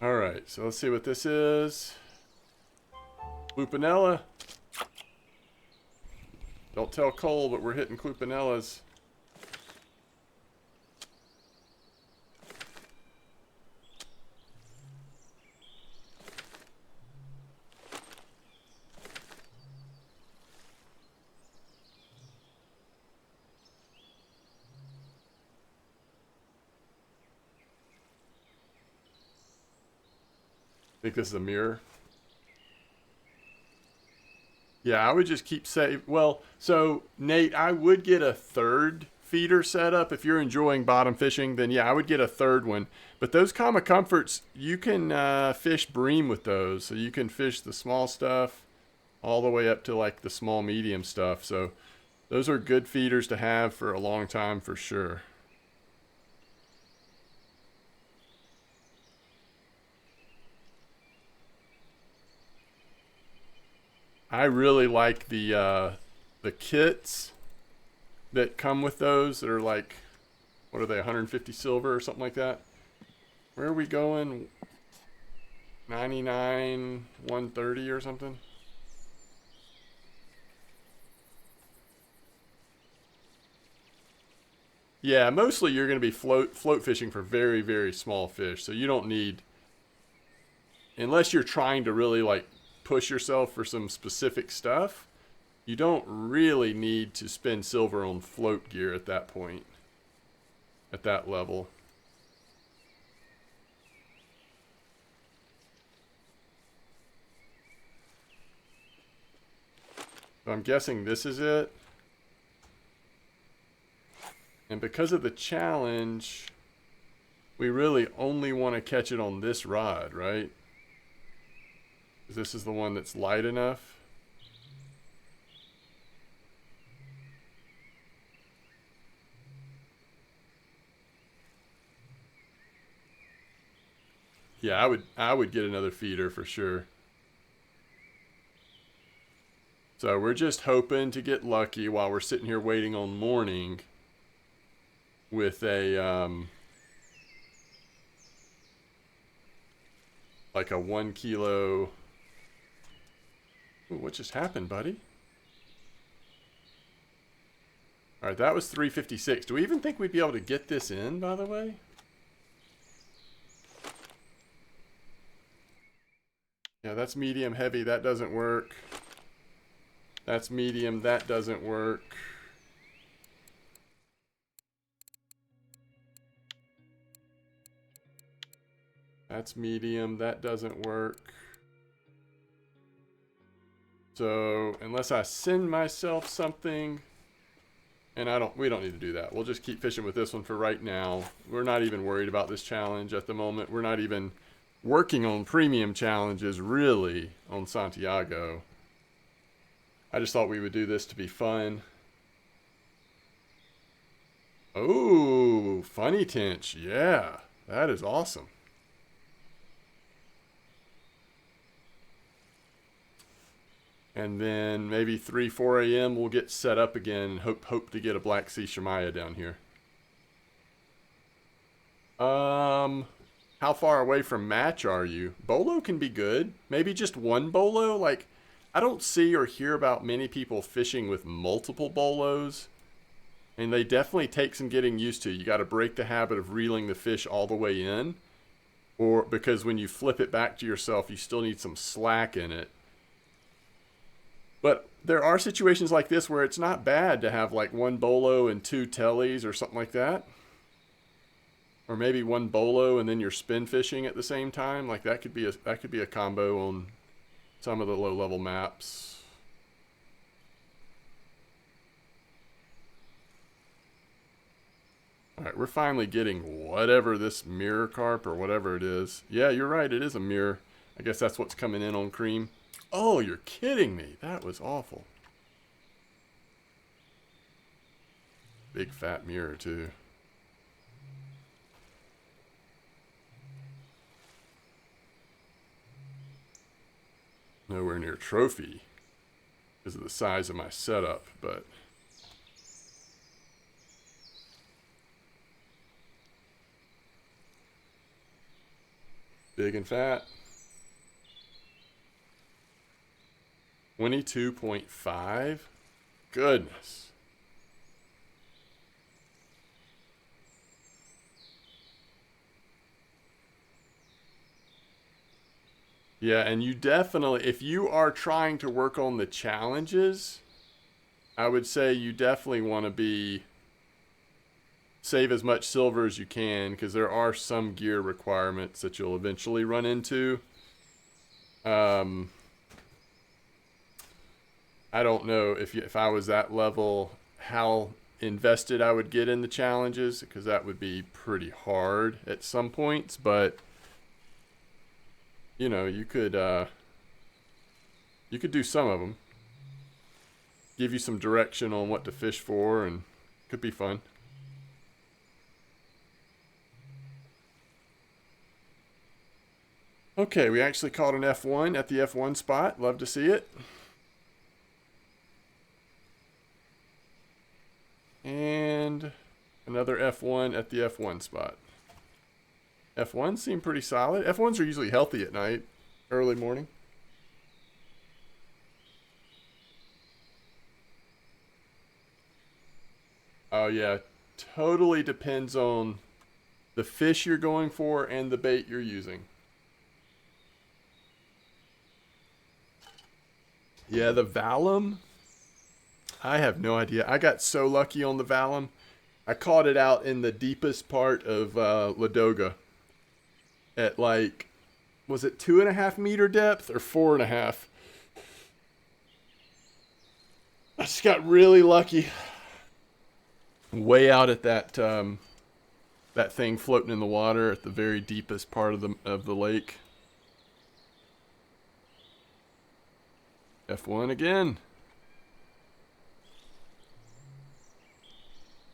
Alright, so let's see what this is. Clupanella. Don't tell Cole, but we're hitting Clupanellas. Think this is a mirror? Yeah, I would just keep saying, well, so Nate, I would get a third feeder setup. If you're enjoying bottom fishing, then yeah, I would get a third one. But those Kama Comforts, you can fish bream with those. So you can fish the small stuff all the way up to like the small medium stuff. So those are good feeders to have for a long time for sure. I really like the kits that come with those that are like, what are they, 150 silver or something like that? Where are we going? 99, 130 or something? Yeah, mostly you're going to be float fishing for very, very small fish. So you don't need, unless you're trying to really like push yourself for some specific stuff, you don't really need to spend silver on float gear at that point, at that level. So I'm guessing this is it. And because of the challenge, we really only want to catch it on this rod, right? This is the one that's light enough. Yeah, I would get another feeder for sure. So we're just hoping to get lucky while we're sitting here waiting on morning with a like a 1 kilo. Ooh, what just happened, buddy? All right, that was 356. Do we even think we'd be able to get this in, by the way? Yeah, that's medium heavy. That doesn't work. That's medium. That doesn't work. That's medium. That doesn't work. So unless I send myself something, and we don't need to do that. We'll just keep fishing with this one for right now. We're not even worried about this challenge at the moment. We're not even working on premium challenges really on Santiago. I just thought we would do this to be fun. Oh, funny tench. Yeah, that is awesome. And then maybe 3, 4 a.m. we'll get set up again and hope to get a Black Sea Shamaya down here. How far away from match are you? Bolo can be good. Maybe just one bolo. Like, I don't see or hear about many people fishing with multiple bolos. And they definitely take some getting used to. You got to break the habit of reeling the fish all the way in. Or because when you flip it back to yourself, you still need some slack in it. But there are situations like this where it's not bad to have like 1 bolo and 2 tellies or something like that. Or maybe 1 bolo and then you're spin fishing at the same time. Like that could be a combo on some of the low level maps. All right, we're finally getting whatever this mirror carp or whatever it is. Yeah, you're right. It is a mirror. I guess that's what's coming in on cream. Oh, you're kidding me. That was awful. Big fat mirror, too. Nowhere near trophy because of the size of my setup, but... Big and fat. 22.5? Goodness. Yeah, and you definitely, if you are trying to work on the challenges, I would say you definitely want to save as much silver as you can, because there are some gear requirements that you'll eventually run into. I don't know if I was that level, how invested I would get in the challenges, because that would be pretty hard at some points. But you know, you could do some of them, give you some direction on what to fish for, and it could be fun. Okay, we actually caught an F1 at the F1 spot. Love to see it. And another F1 at the F1 spot. F1s seem pretty solid. F1s are usually healthy at night, early morning. Oh yeah, totally depends on the fish you're going for and the bait you're using. Yeah, the Valum. I have no idea. I got so lucky on the Valum. I caught it out in the deepest part of Ladoga at like, was it 2.5 meter depth or 4.5? I just got really lucky. Way out at that that thing floating in the water at the very deepest part of the lake. F1 again.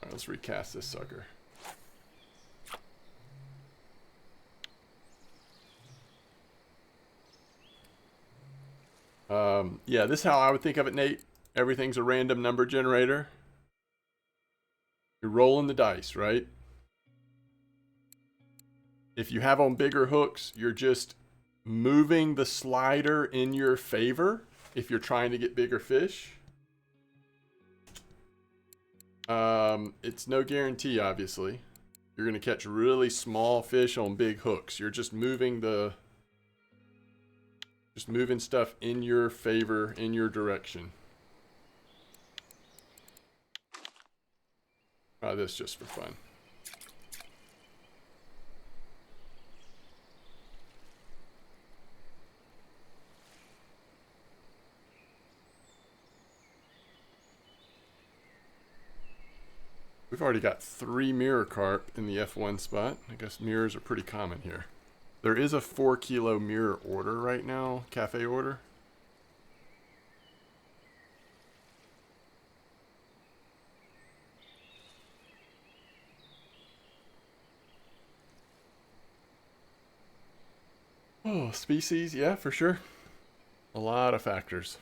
All right, let's recast this sucker. Yeah, this is how I would think of it, Nate. Everything's a random number generator. You're rolling the dice, right? If you have on bigger hooks, you're just moving the slider in your favor if you're trying to get bigger fish. It's no guarantee, obviously. You're going to catch really small fish on big hooks. You're just moving stuff in your favor, in your direction. Try this just for fun. We've already got 3 mirror carp in the F1 spot. I guess mirrors are pretty common here. There is a 4 kilo mirror order right now, cafe order. Oh, species, yeah, for sure. A lot of factors.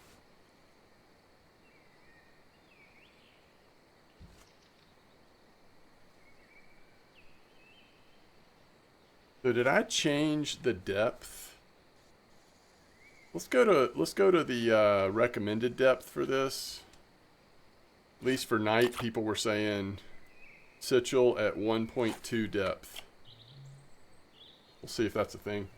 So did I change the depth? Let's go to the recommended depth for this. At least for night, people were saying Sichel at 1.2 depth. We'll see if that's a thing.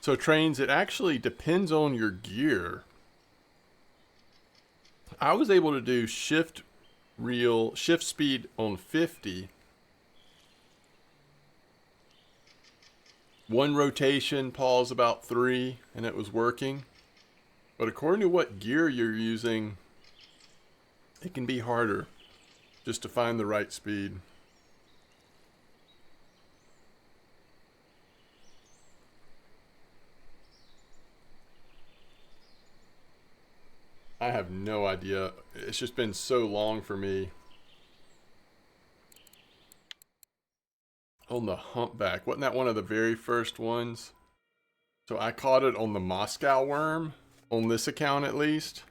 So trains, it actually depends on your gear. I was able to do shift speed on 50. One rotation, pause about 3, and it was working. But according to what gear you're using, it can be harder just to find the right speed. I have no idea. It's just been so long for me. On the humpback, wasn't that one of the very first ones? So I caught it on the Moscow worm, on this account at least.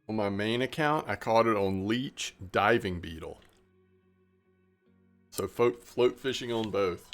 On my main account, I caught it on leech diving beetle. So float fishing on both.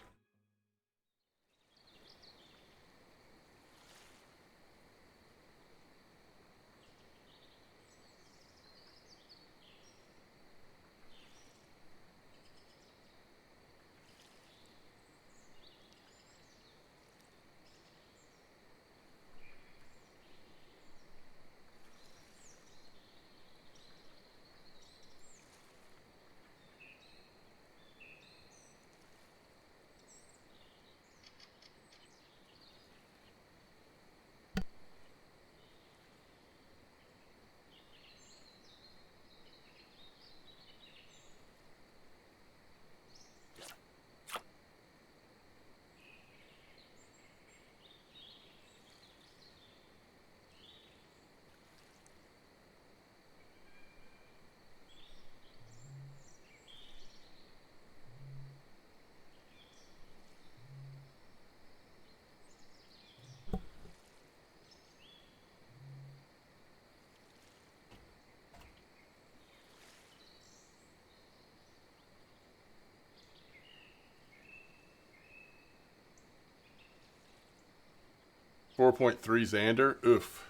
.3 Xander. Oof.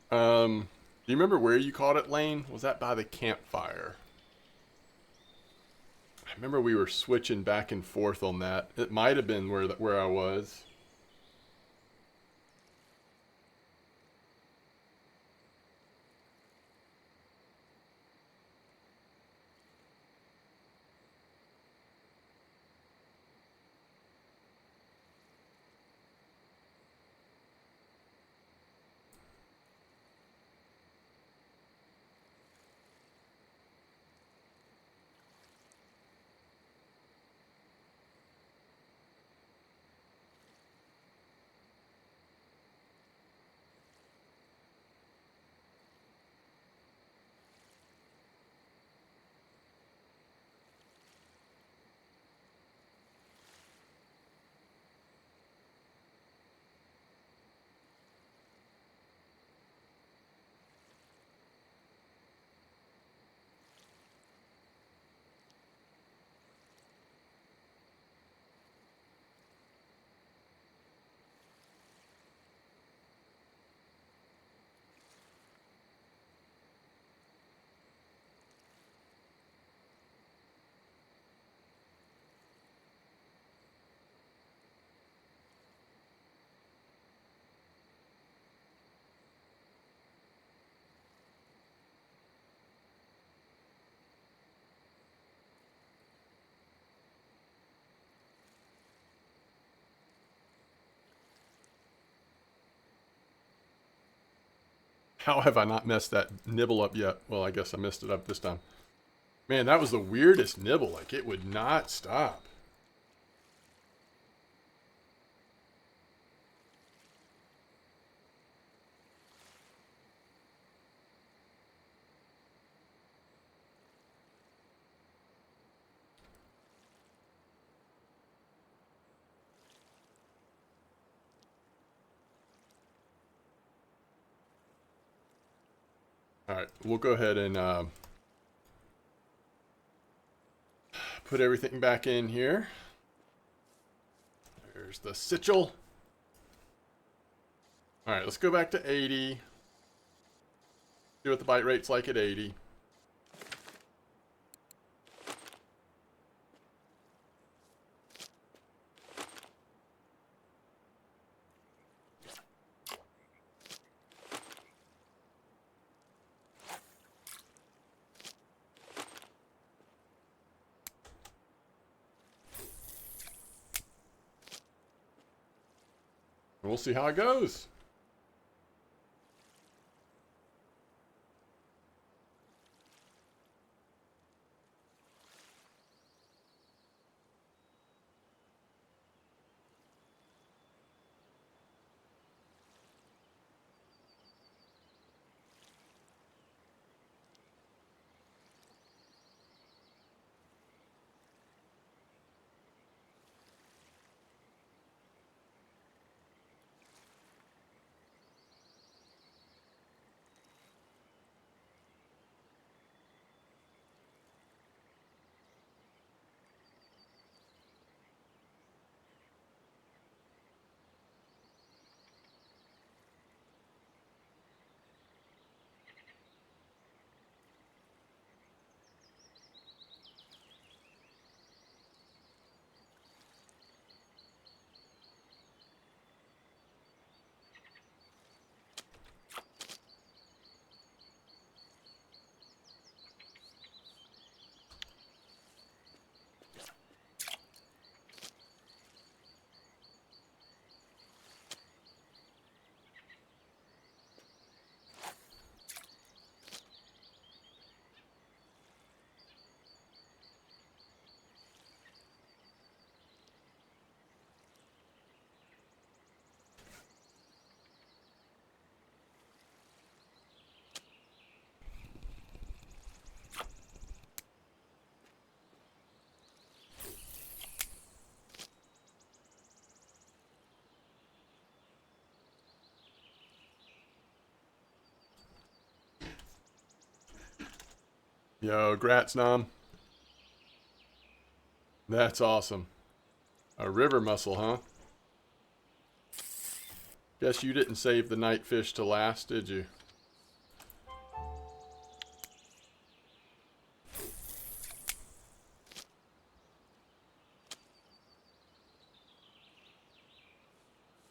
Do you remember where you caught it, Lane? Was that by the campfire? I remember we were switching back and forth on that. It might have been where I was. How have I not messed that nibble up yet? Well, I guess I messed it up this time. Man, that was the weirdest nibble. Like, it would not stop. All right, we'll go ahead and put everything back in here. There's the sitchel. All right, let's go back to 80. See what the bite rate's like at 80. We'll see how it goes. Yo, grats, Nom. That's awesome. A river mussel, huh? Guess you didn't save the night fish to last, did you?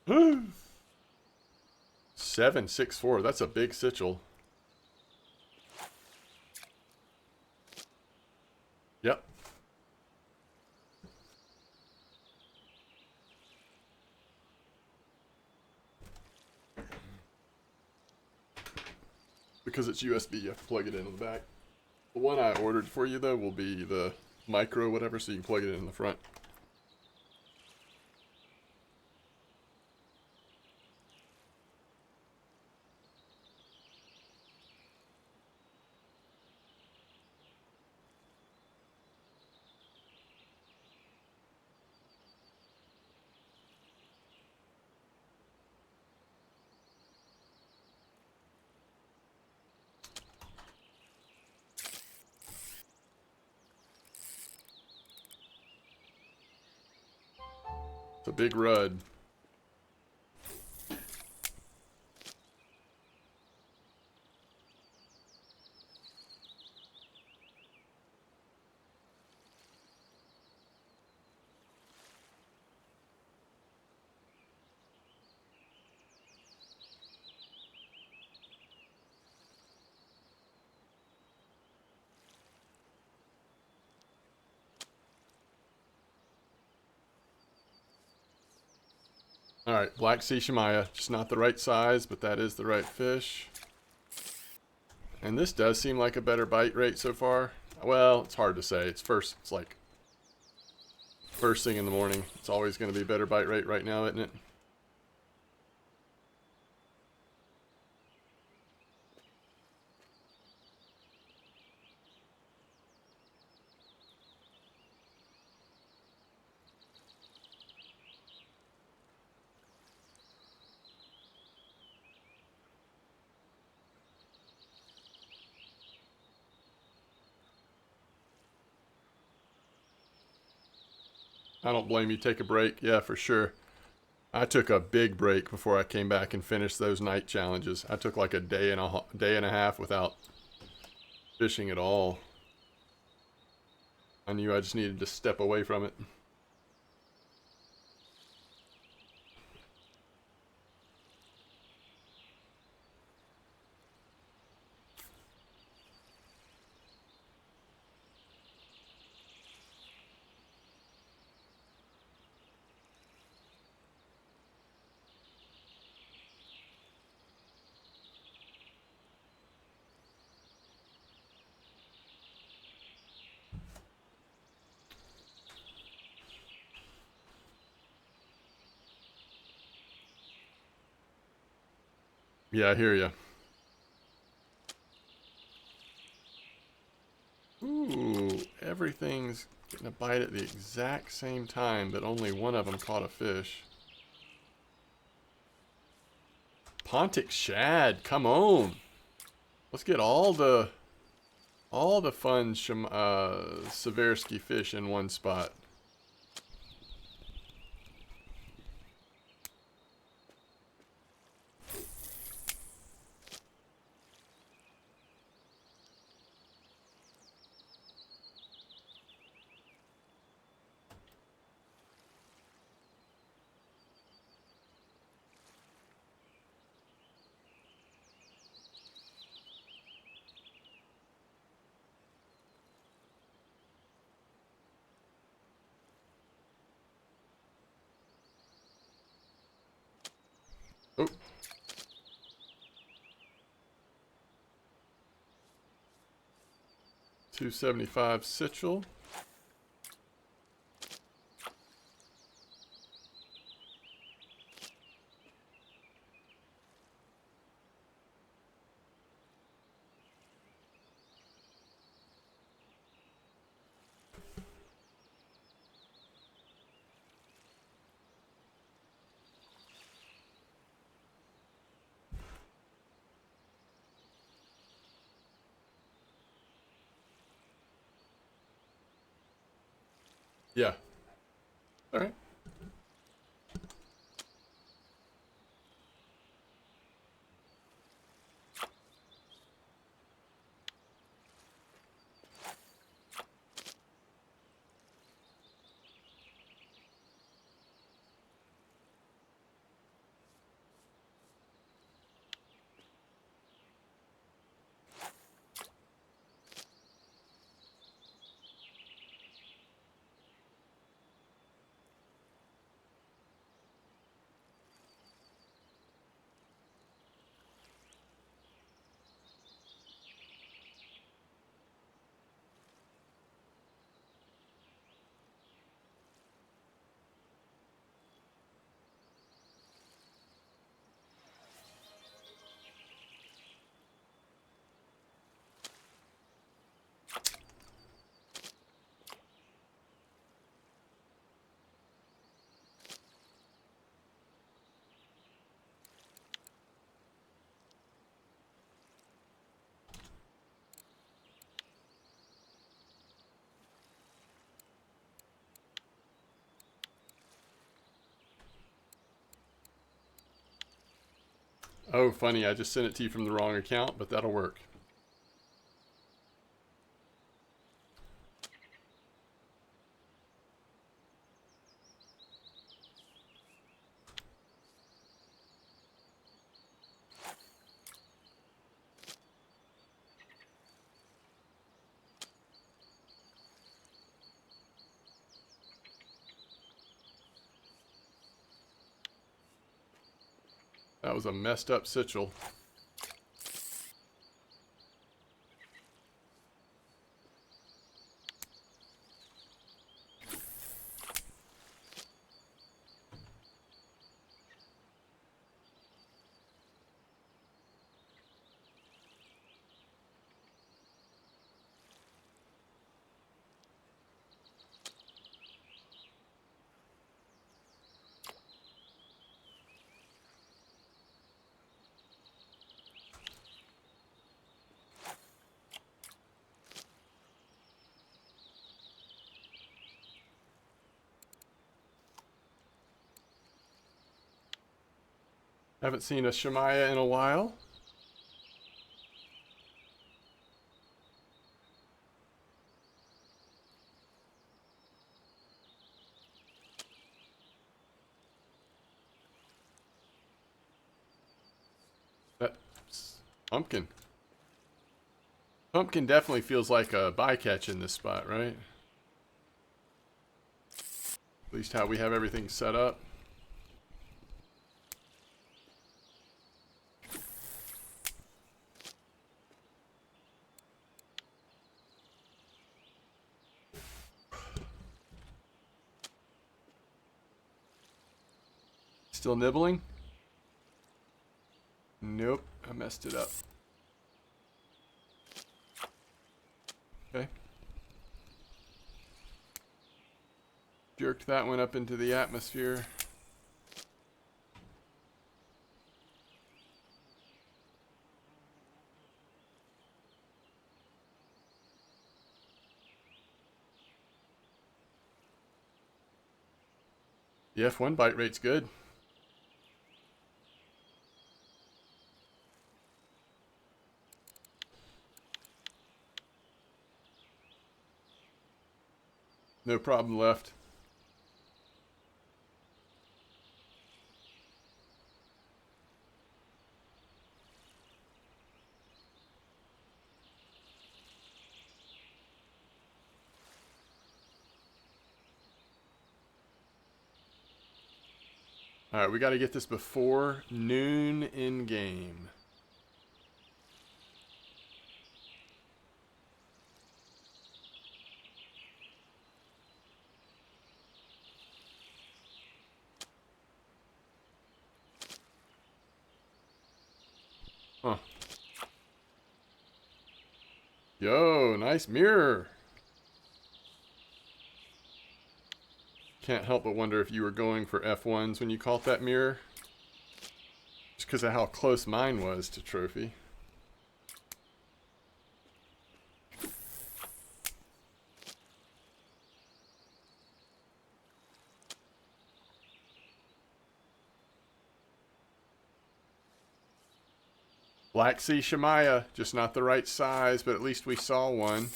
Woo! 764. That's a big sitchel. Yep. Because it's USB, you have to plug it in the back. The one I ordered for you, though, will be the micro whatever, so you can plug it in the front. It's a big rud. Alright, Black Sea Shemaya. Just not the right size, but that is the right fish. And this does seem like a better bite rate so far. Well, it's hard to say. It's like first thing in the morning. It's always going to be a better bite rate right now, isn't it? I don't blame you. Take a break. Yeah, for sure. I took a big break before I came back and finished those night challenges. I took like a day and a half without fishing at all. I knew I just needed to step away from it. Yeah, I hear you. Ooh, everything's getting a bite at the exact same time, but only one of them caught a fish. Pontic shad, come on. Let's get all the fun Seversky fish in one spot. Oh, 275 Sitchell. Yeah. All right. Oh, funny. I just sent it to you from the wrong account, but that'll work. That was a messed up Sitchell. Haven't seen a Shemaya in a while. That's Pumpkin. Pumpkin definitely feels like a bycatch in this spot, right? At least how we have everything set up. Still nibbling? Nope, I messed it up. Okay. Jerked that one up into the atmosphere. The F1 bite rate's good. No problem left. Alright, we got to get this before noon in game. Huh. Yo, nice mirror. Can't help but wonder if you were going for F1s when you caught that mirror. Just because of how close mine was to trophy. Black Sea Shemaya, just not the right size, but at least we saw one.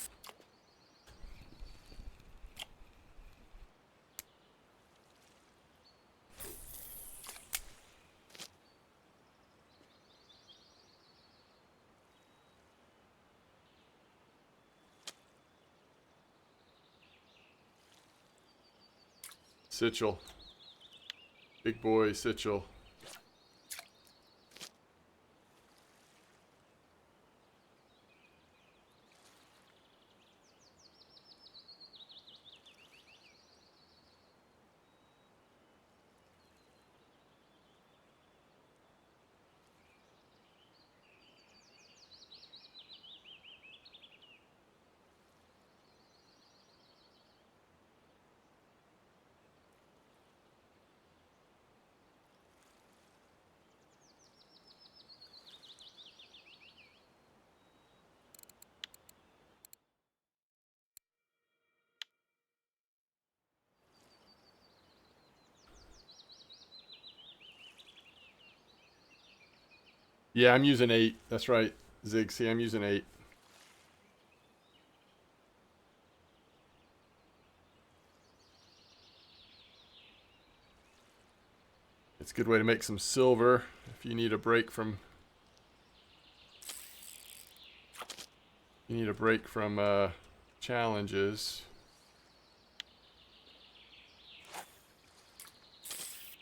Sitchell. Big boy Sitchell. Yeah, I'm using 8. That's right, Zig. See, I'm using 8. It's a good way to make some silver if you need a break from... You need a break from challenges.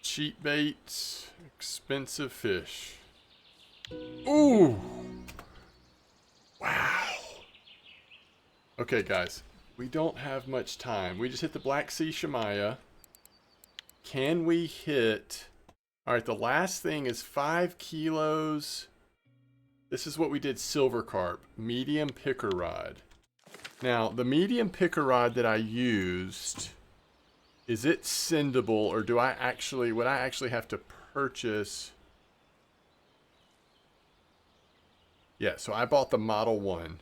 Cheap baits, expensive fish. Ooh! Wow. Okay, guys. We don't have much time. We just hit the Black Sea Shemaya. Can we hit... Alright, the last thing is 5 kilos. This is what we did silver carp. Medium picker rod. Now, the medium picker rod that I used... Is it sendable, or would I actually have to purchase... Yeah, so I bought the Model 1.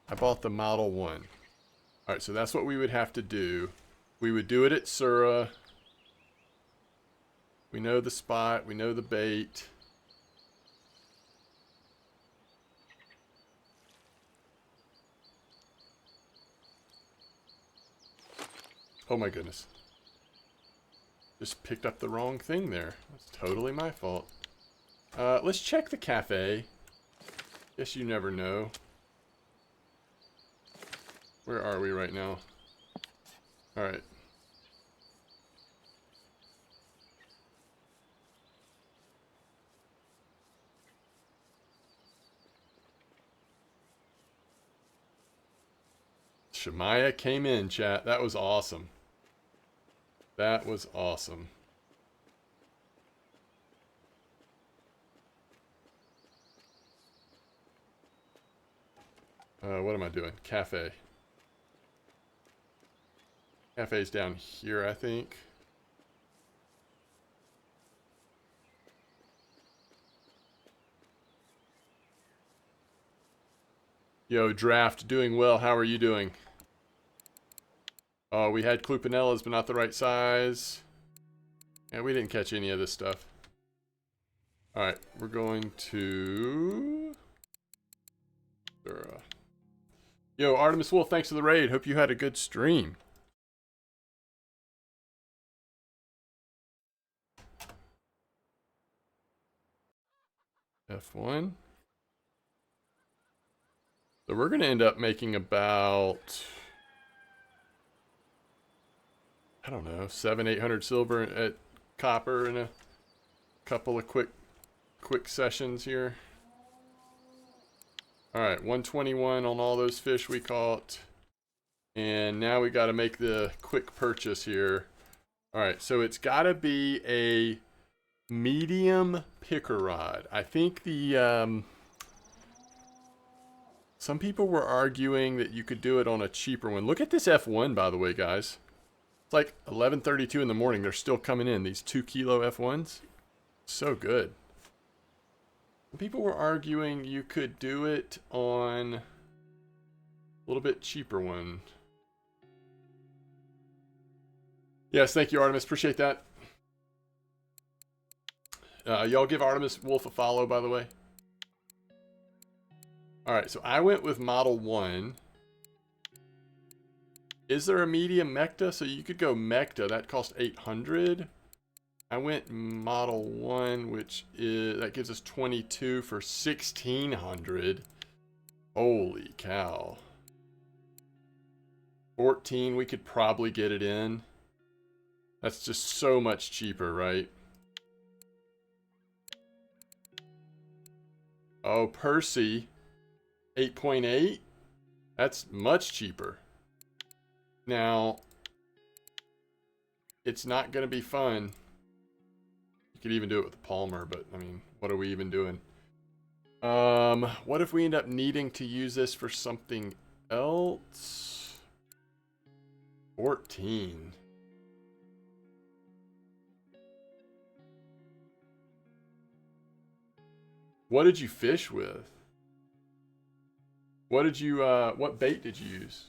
I bought the Model 1. Alright, so that's what we would have to do. We would do it at Sura. We know the spot. We know the bait. Oh my goodness. Just picked up the wrong thing there. That's totally my fault. Let's check the cafe. Guess you never know. Where are we right now? Alright. Shemaya came in, chat. That was awesome. That was awesome. What am I doing? Cafe. Cafe's down here, I think. Yo, Draft, doing well. How are you doing? Oh, we had Clupinellas, but not the right size. Yeah, we didn't catch any of this stuff. Alright, we're going to... Yo, Artemis Wolf, thanks for the raid. Hope you had a good stream. F1. So we're going to end up making about... I don't know, 700-800 silver at copper in a couple of quick sessions here. All right, 121 on all those fish we caught. And now we got to make the quick purchase here. All right, so it's got to be a medium picker rod. I think the some people were arguing that you could do it on a cheaper one. Look at this F1, by the way, guys. It's like 11:32 in the morning. They're still coming in, these 2 kilo F1s. So good. People were arguing you could do it on a little bit cheaper one. Yes, thank you, Artemis. Appreciate that. Y'all give Artemis Wolf a follow, by the way. Alright, so I went with Model 1. Is there a medium Mecta? So you could go Mecta. That cost 800. I went Model 1, which is... that gives us 22 for 1,600. Holy cow. 14, we could probably get it in. That's just so much cheaper, right? Oh, Percy. 8.8? That's much cheaper. Now, it's not going to be fun. You could even do it with the Palmer, but, I mean, what are we even doing? What if we end up needing to use this for something else? 14. What did you fish with? What did you, what bait did you use?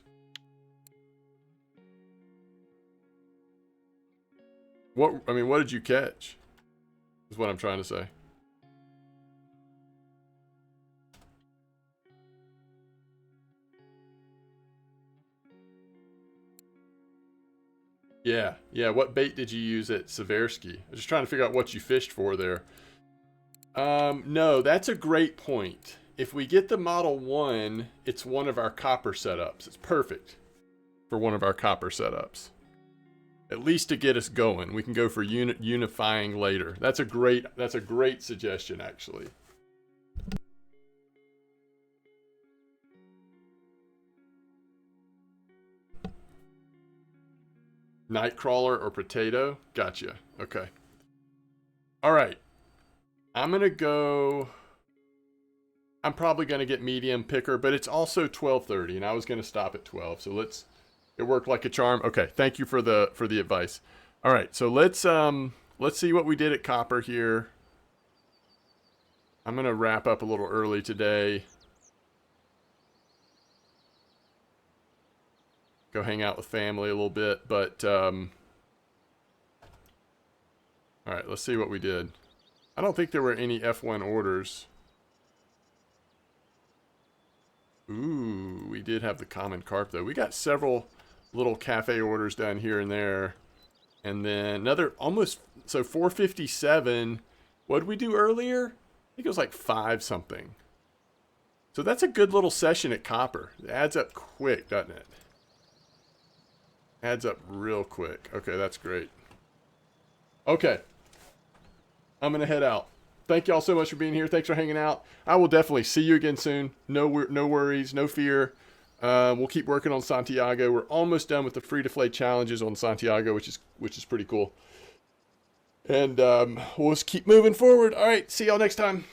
What did you catch? Is what I'm trying to say. Yeah, what bait did you use at Seversky? I was just trying to figure out what you fished for there. No, that's a great point. If we get the Model 1, it's one of our copper setups. It's perfect for one of our copper setups. At least to get us going. We can go for unifying later. That's a great suggestion, actually. Nightcrawler or potato? Gotcha. Okay. All right. I'm going to go... I'm probably going to get medium picker, but it's also 12:30, and I was going to stop at 12. So let's... It worked like a charm. Okay, thank you for the advice. All right, so let's see what we did at copper here. I'm going to wrap up a little early today. Go hang out with family a little bit, but all right, let's see what we did. I don't think there were any F1 orders. Ooh, we did have the common carp though. We got several little cafe orders down here and there. And then another almost, so 457. What did we do earlier? I think it was like 5 something. So that's a good little session at copper. It adds up quick, doesn't it? Adds up real quick. Okay, that's great. Okay. I'm going to head out. Thank y'all so much for being here. Thanks for hanging out. I will definitely see you again soon. No worries, no fear. We'll keep working on Santiago. We're almost done with the free-to-play challenges on Santiago, which is pretty cool. And we'll just keep moving forward. All right, see y'all next time.